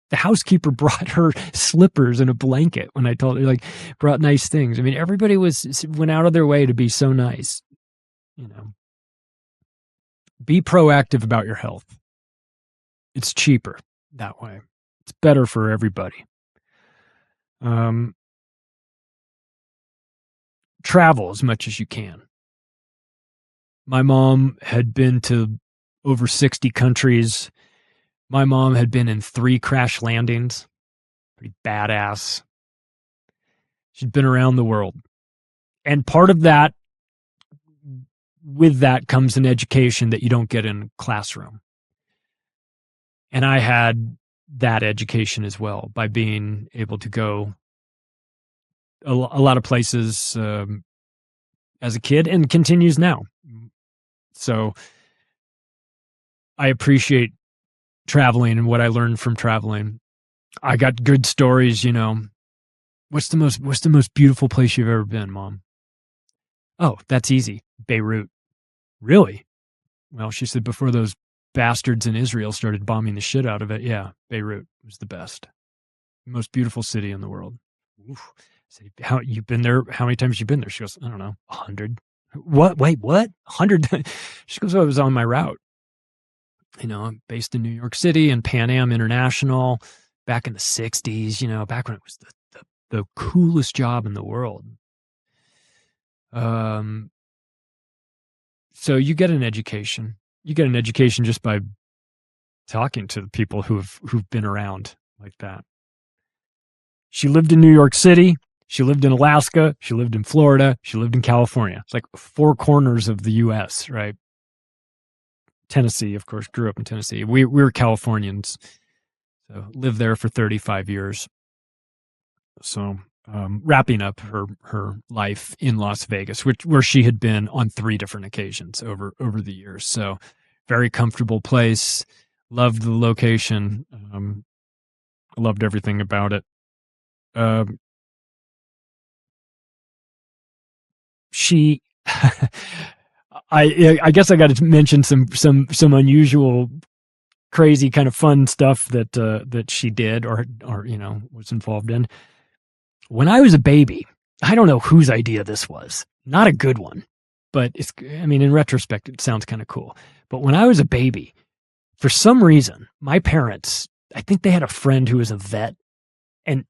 The housekeeper brought her slippers and a blanket when I told her, brought nice things. I mean, everybody went out of their way to be so nice. Be proactive about your health. It's cheaper that way. It's better for everybody. Travel as much as you can. My mom had been to over 60 countries. My mom had been in 3 crash landings. Pretty badass. She'd been around the world. And part of that, with that comes an education that you don't get in a classroom. And I had that education as well by being able to go a lot of places as a kid, and continues now. So I appreciate traveling and what I learned from traveling. I got good stories, What's the most beautiful place you've ever been, Mom? Oh, that's easy. Beirut. Really? Well, she said before those bastards in Israel started bombing the shit out of it. Yeah, Beirut was the best. Most beautiful city in the world. Oof. I said, how you've been there? How many times you been there? She goes, I don't know, 100. What? Wait, what? 100? She goes, oh, it was on my route. I'm based in New York City and Pan Am International back in the 60s, back when it was the coolest job in the world. So you get an education. You get an education just by talking to the people who've been around like that. She lived in New York City. She lived in Alaska. She lived in Florida. She lived in California. It's like 4 corners of the U.S., right? Tennessee, of course, grew up in Tennessee. We were Californians, so lived there for 35 years. So wrapping up her life in Las Vegas, where she had been on 3 different occasions over the years. So very comfortable place. Loved the location. Loved everything about it. She, I guess I got to mention some unusual, crazy kind of fun stuff that she did or was involved in. When I was a baby, I don't know whose idea this was. Not a good one, but in retrospect, it sounds kind of cool. But when I was a baby, for some reason, my parents, I think they had a friend who was a vet, and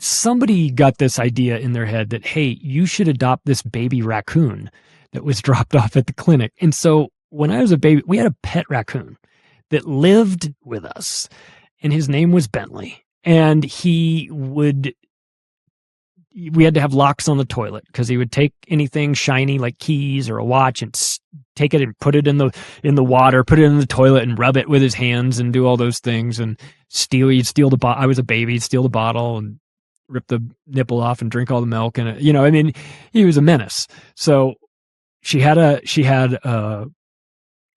somebody got this idea in their head that, hey, you should adopt this baby raccoon that was dropped off at the clinic. And so when I was a baby, we had a pet raccoon that lived with us, and his name was Bentley. And we had to have locks on the toilet because he would take anything shiny like keys or a watch and take it and put it in the water, put it in the toilet and rub it with his hands and do all those things and he'd steal the bottle. I was a baby, he'd steal the bottle and rip the nipple off and drink all the milk. And he was a menace. So she had a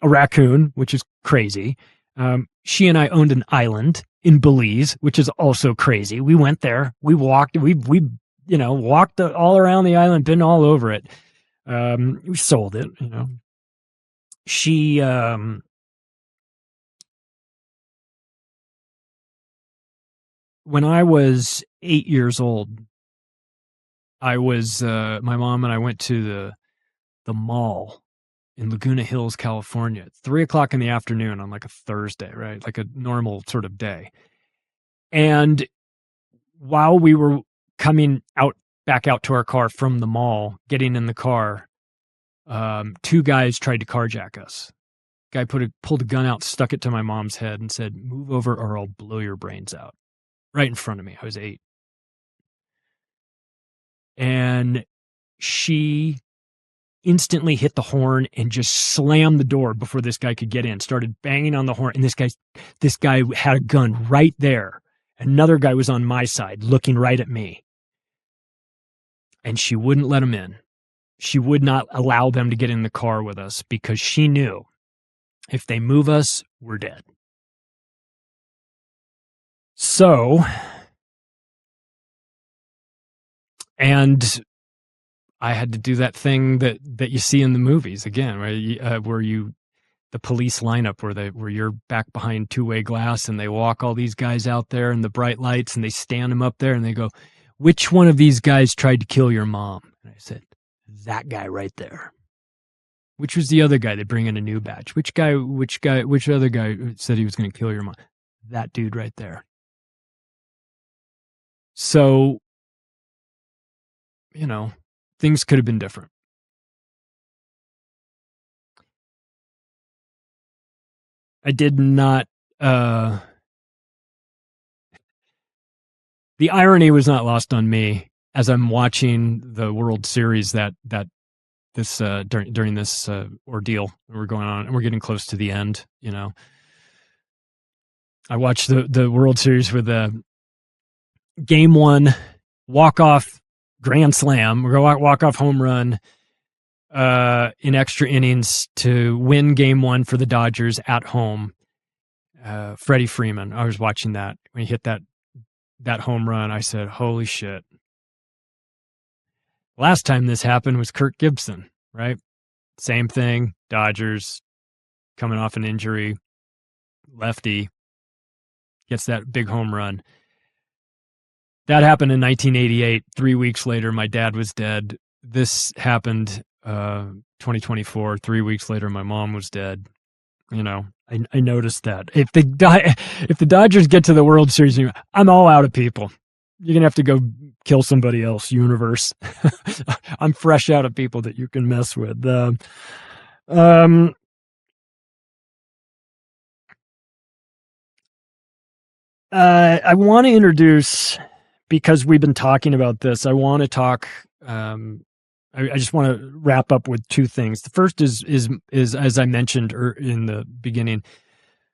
raccoon, which is crazy. She and I owned an island in Belize, which is also crazy. We went there, we walked, we walked all around the island, been all over it. We sold it, She, when I was 8 years old, my mom and I went to the mall in Laguna Hills, California, at 3:00 in the afternoon on like a Thursday, right? Like a normal sort of day. And while we were coming back out to our car from the mall, getting in the car, two guys tried to carjack us. Guy pulled a gun out, stuck it to my mom's head, and said, "Move over or I'll blow your brains out." Right in front of me. I was 8. And she instantly hit the horn and just slammed the door before this guy could get in. Started banging on the horn, and this guy had a gun right there. Another guy was on my side, looking right at me. And she wouldn't let him in. She would not allow them to get in the car with us because she knew if they move us, we're dead. So, and I had to do that thing that you see in the movies again, right? Where the police lineup where you're back behind two-way glass and they walk all these guys out there in the bright lights and they stand them up there and they go, "Which one of these guys tried to kill your mom?" And I said, "That guy right there." Which was the other guy? They bring in a new batch. Which other guy said he was going to kill your mom? That dude right there. So, things could have been different. I did not, the irony was not lost on me as I'm watching the World Series during this ordeal we're going on, and we're getting close to the end. I watched the World Series with Game 1 walk-off grand slam, walk-off home run in extra innings to win Game 1 for the Dodgers at home. Freddie Freeman, I was watching that. When he hit that home run, I said, "Holy shit." Last time this happened was Kirk Gibson, right? Same thing, Dodgers coming off an injury, lefty, gets that big home run. That happened in 1988. 3 weeks later, my dad was dead. This happened 2024. 3 weeks later, my mom was dead. I noticed that. If the Dodgers get to the World Series, I'm all out of people. You're going to have to go kill somebody else, universe. I'm fresh out of people that you can mess with. I want to introduce, because we've been talking about this, I want to talk, I just want to wrap up with two things. The first is as I mentioned in the beginning,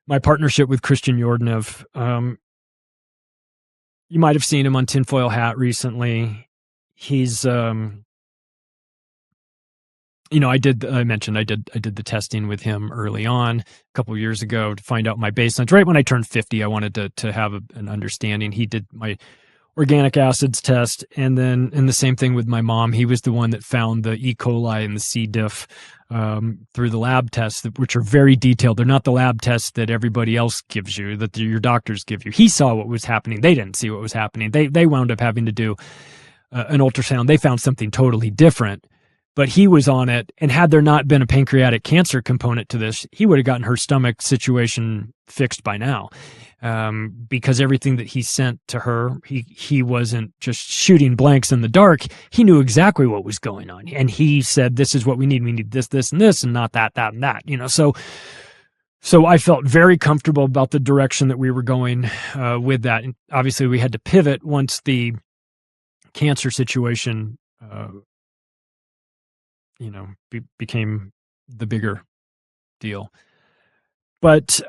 my partnership with Christian Yordanov. You might have seen him on Tinfoil Hat recently. He's, I mentioned I did the testing with him early on a couple of years ago to find out my baselines. Right when I turned 50, I wanted to have an understanding. He did my organic acids test, and the same thing with my mom. He was the one that found the E. coli and the C. diff through the lab tests, which are very detailed. They're not the lab tests that everybody else gives you, that your doctors give you. He saw what was happening. They didn't see what was happening. They wound up having to do an ultrasound. They found something totally different, but he was on it. And had there not been a pancreatic cancer component to this, he would have gotten her stomach situation fixed by now. Because everything that he sent to her, he wasn't just shooting blanks in the dark. He knew exactly what was going on. And he said, "This is what we need. We need this, this, and this, and not that, that, and that." So I felt very comfortable about the direction that we were going with that. And obviously we had to pivot once the cancer situation, became the bigger deal. But,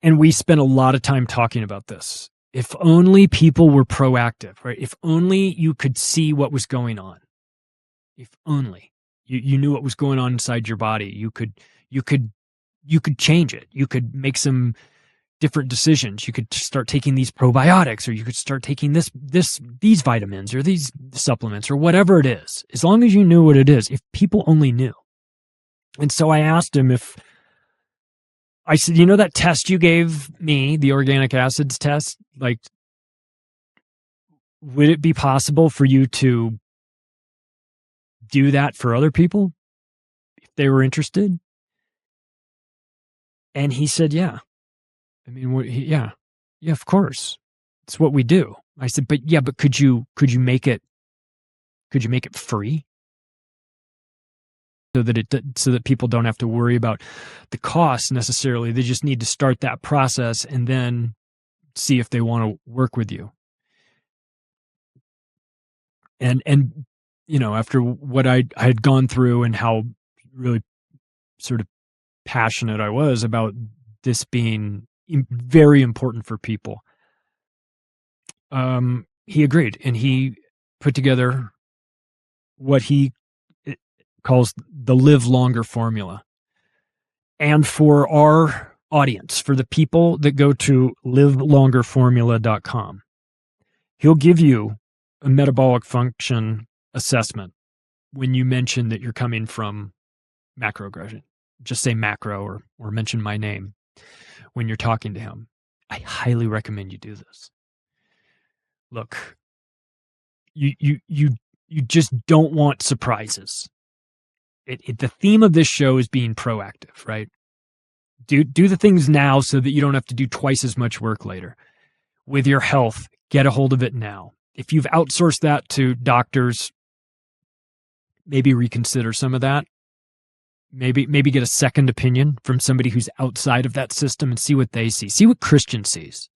and we spent a lot of time talking about this. If only people were proactive, right? If only you could see what was going on. If only you knew what was going on inside your body, you could change it. You could make some different decisions. You could start taking these probiotics, or you could start taking these vitamins or these supplements or whatever it is. As long as you knew what it is, if people only knew. And so I asked him I said, that test you gave me, the organic acids test, like, would it be possible for you to do that for other people? If they were interested. And he said, yeah. I mean, yeah, of course. It's what we do. I said, but could you make it free? So that people don't have to worry about the cost necessarily. They just need to start that process and then see if they want to work with you. And after what I had gone through and how really sort of passionate I was about this being very important for people, he agreed, and he put together what he calls the Live Longer formula. And for our audience, for the people that go to livelongerformula.com, he'll give you a metabolic function assessment when you mention that you're coming from macroaggression. Just say macro or mention my name when you're talking to him. I highly recommend you do this. Look, you just don't want surprises. The theme of this show is being proactive, right? Do the things now so that you don't have to do twice as much work later. With your health, get a hold of it now. If you've outsourced that to doctors, maybe reconsider some of that. Maybe get a second opinion from somebody who's outside of that system and see what they see. See what Christian sees.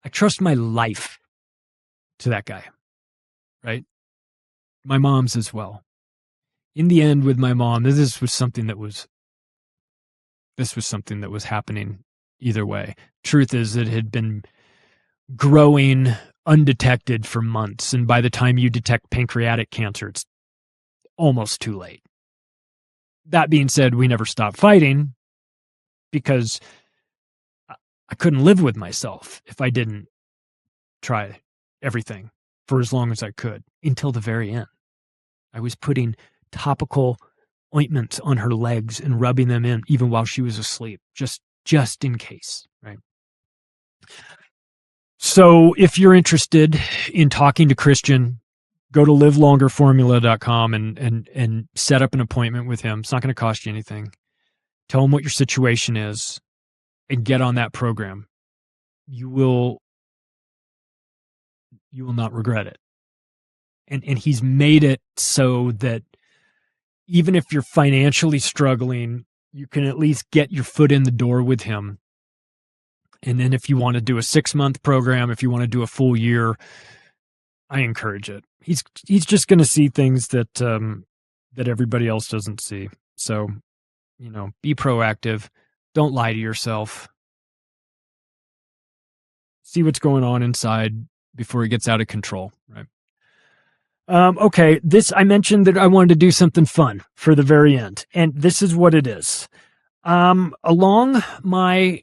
I trust my life to that guy, right? My mom's as well. In the end, with my mom, this was something that was happening either way. Truth is, it had been growing undetected for months, and by the time you detect pancreatic cancer, it's almost too late. That being said, we never stopped fighting because I couldn't live with myself if I didn't try everything for as long as I could until the very end. I was putting topical ointments on her legs and rubbing them in even while she was asleep, just in case, right? So if you're interested in talking to Christian, go to livelongerformula.com and set up an appointment with him. It's not going to cost you anything. Tell him what your situation is and get on that program. You will not regret it. And he's made it so that even if you're financially struggling, you can at least get your foot in the door with him. And then if you want to do a 6-month program, if you want to do a full year, I encourage it. He's just going to see things that everybody else doesn't see. So, be proactive. Don't lie to yourself. See what's going on inside before it gets out of control, right? Okay, I mentioned that I wanted to do something fun for the very end, and this is what it is. Along my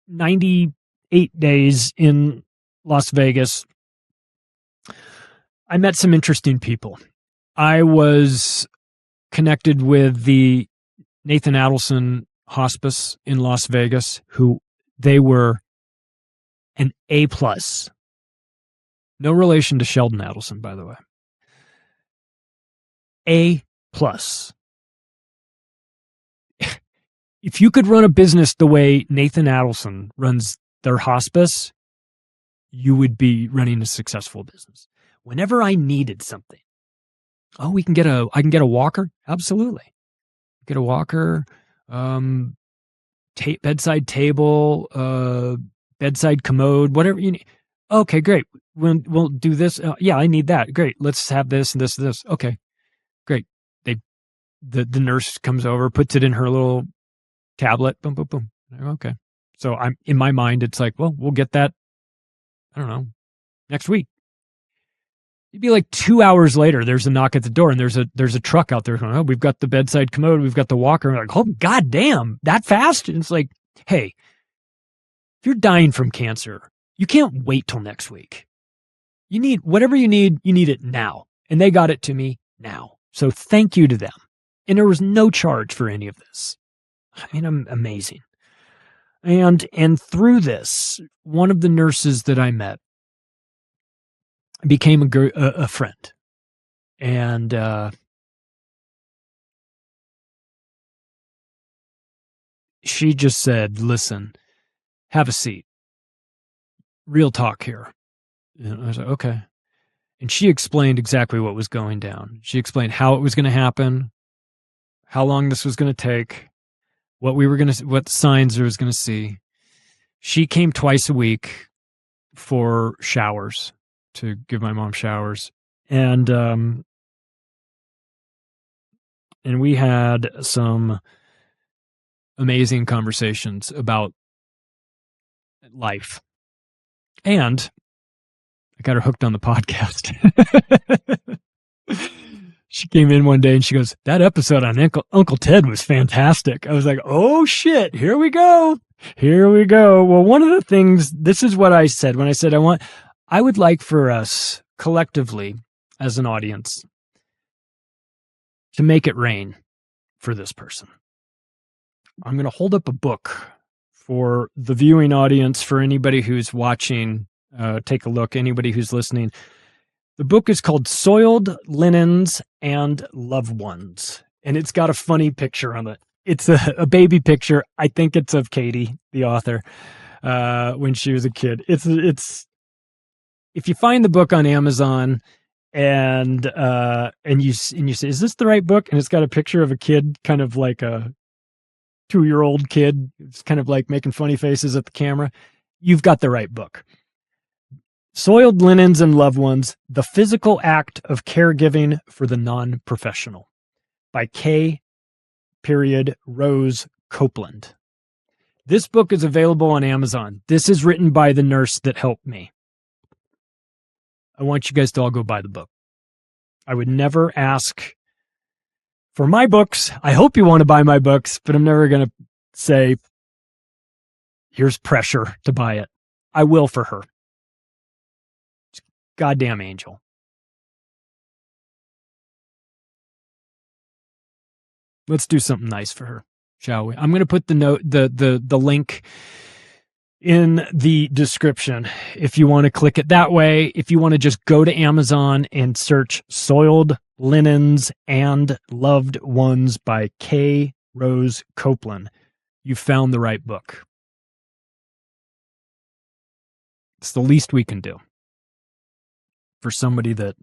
98 days in Las Vegas, I met some interesting people. I was connected with the Nathan Adelson Hospice in Las Vegas, who they were an A+. No relation to Sheldon Adelson, by the way. A+. If you could run a business the way Nathan Adelson runs their hospice, you would be running a successful business. Whenever I needed something, I can get a walker. Absolutely. Get a walker, bedside table, bedside commode, whatever you need. Okay, great. We'll do this. Yeah, I need that. Great. Let's have this and this and this. Okay, great. The nurse comes over, puts it in her little tablet. Boom, boom, boom. Okay. So I'm in my mind, it's like, well, we'll get that. I don't know, next week. It'd be like 2 hours later. There's a knock at the door, and there's a truck out there going, "Oh, we've got the bedside commode, we've got the walker." And I'm like, oh, goddamn, that fast? And it's like, hey, if you're dying from cancer, you can't wait till next week. You need whatever you need it now. And they got it to me now. So thank you to them. And there was no charge for any of this. I mean, I'm amazing. And through this, one of the nurses that I met became a friend. And she just said, listen, have a seat. Real talk here. And I was like, okay. And she explained exactly what was going down. She explained how it was going to happen, how long this was going to take, what signs I was going to see. She came twice a week for showers, to give my mom showers. And we had some amazing conversations about life. And I got her hooked on the podcast. She came in one day and she goes, that episode on Uncle Ted was fantastic. I was like, oh shit, here we go. Here we go. Well, one of the things, this is what I said when I said I would like for us collectively as an audience to make it rain for this person. I'm going to hold up a book for the viewing audience, for anybody who's watching. Take a look, anybody who's listening. The book is called Soiled Linens and Loved Ones, and it's got a funny picture on it. It's a baby picture. I think it's of Katie, the author, when she was a kid. It's if you find the book on Amazon and you say, is this the right book? And it's got a picture of a kid, kind of like a 2-year-old kid. It's kind of like making funny faces at the camera. You've got the right book. Soiled Linens and Loved Ones, The Physical Act of Caregiving for the Non-Professional by K. Rose Copeland. This book is available on Amazon. This is written by the nurse that helped me. I want you guys to all go buy the book. I would never ask for my books. I hope you want to buy my books, but I'm never going to say, here's pressure to buy it. I will for her. Goddamn angel. Let's do something nice for her, shall we? I'm going to put the link in the description if you want to click it that way. If you want to just go to Amazon and search Soiled Linens and Loved Ones by K. Rose Copeland, you found the right book. It's the least we can do for somebody that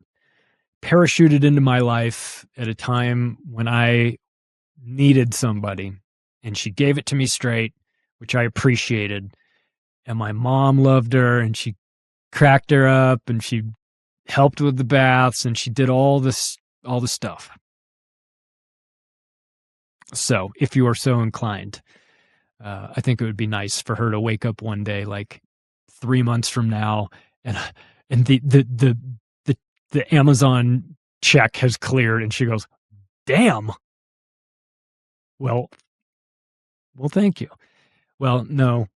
parachuted into my life at a time when I needed somebody, and she gave it to me straight, which I appreciated. And my mom loved her, and she cracked her up, and she helped with the baths, and she did all the stuff. So if you are so inclined, I think it would be nice for her to wake up one day, like 3 months from now, and the Amazon check has cleared, and she goes, damn. Well, thank you. Well, no,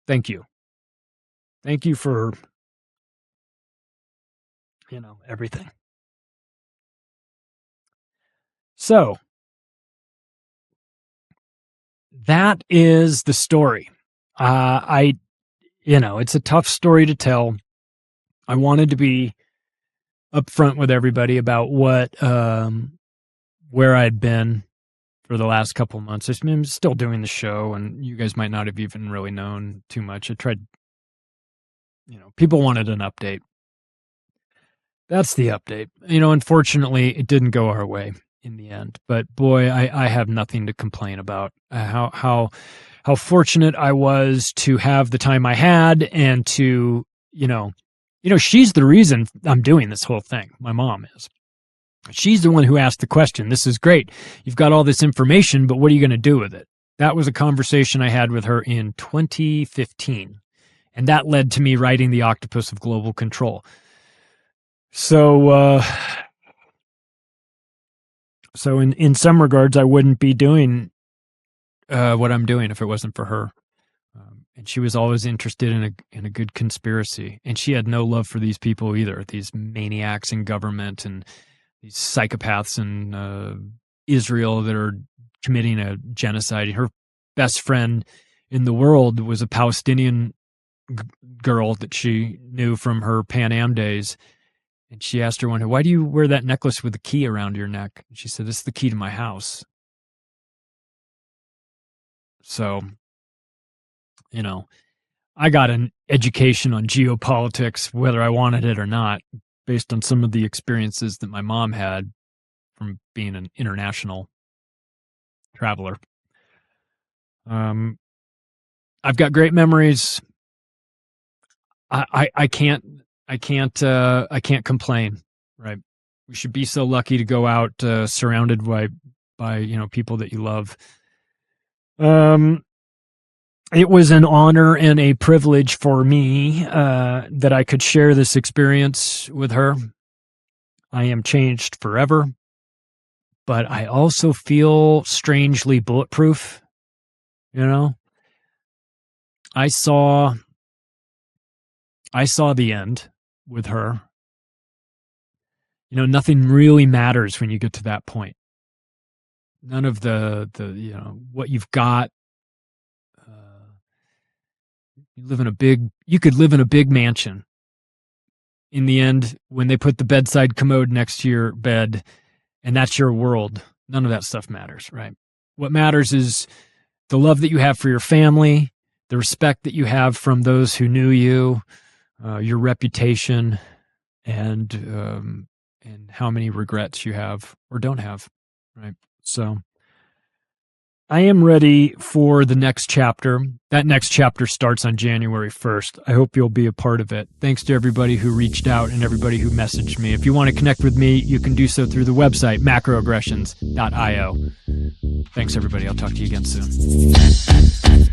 thank you. Thank you for, everything. So that is the story. It's a tough story to tell. I wanted to be upfront with everybody about where I'd been for the last couple of months. I'm still doing the show, and you guys might not have even really known too much. I tried, people wanted an update. That's the update. Unfortunately, it didn't go our way in the end. But boy, I have nothing to complain about. How fortunate I was to have the time I had, and to, she's the reason I'm doing this whole thing. My mom is. She's the one who asked the question. This is great. You've got all this information, but what are you going to do with it? That was a conversation I had with her in 2015. And that led to me writing The Octopus of Global Control. So in some regards, I wouldn't be doing what I'm doing if it wasn't for her. And she was always interested in a good conspiracy. And she had no love for these people either, these maniacs in government and these psychopaths in Israel that are committing a genocide. Her best friend in the world was a Palestinian girl that she knew from her Pan Am days. And she asked her one day, why do you wear that necklace with the key around your neck? And she said, this is the key to my house. So, you know, I got an education on geopolitics, whether I wanted it or not, based on some of the experiences that my mom had from being an international traveler. I've got great memories. I can't complain, right? We should be so lucky to go out surrounded by you know, people that you love. It was an honor and a privilege for me that I could share this experience with her. I am changed forever, but I also feel strangely bulletproof. You know, I saw the end with her. You know, nothing really matters when you get to that point. None of the you know, what you've got. You could live in a big mansion. In the end, when they put the bedside commode next to your bed and that's your world, none of that stuff matters, right? What matters is the love that you have for your family, the respect that you have from those who knew you, your reputation, and how many regrets you have or don't have, right? So I am ready for the next chapter. That next chapter starts on January 1st. I hope you'll be a part of it. Thanks to everybody who reached out and everybody who messaged me. If you want to connect with me, you can do so through the website, macroaggressions.io. Thanks, everybody. I'll talk to you again soon.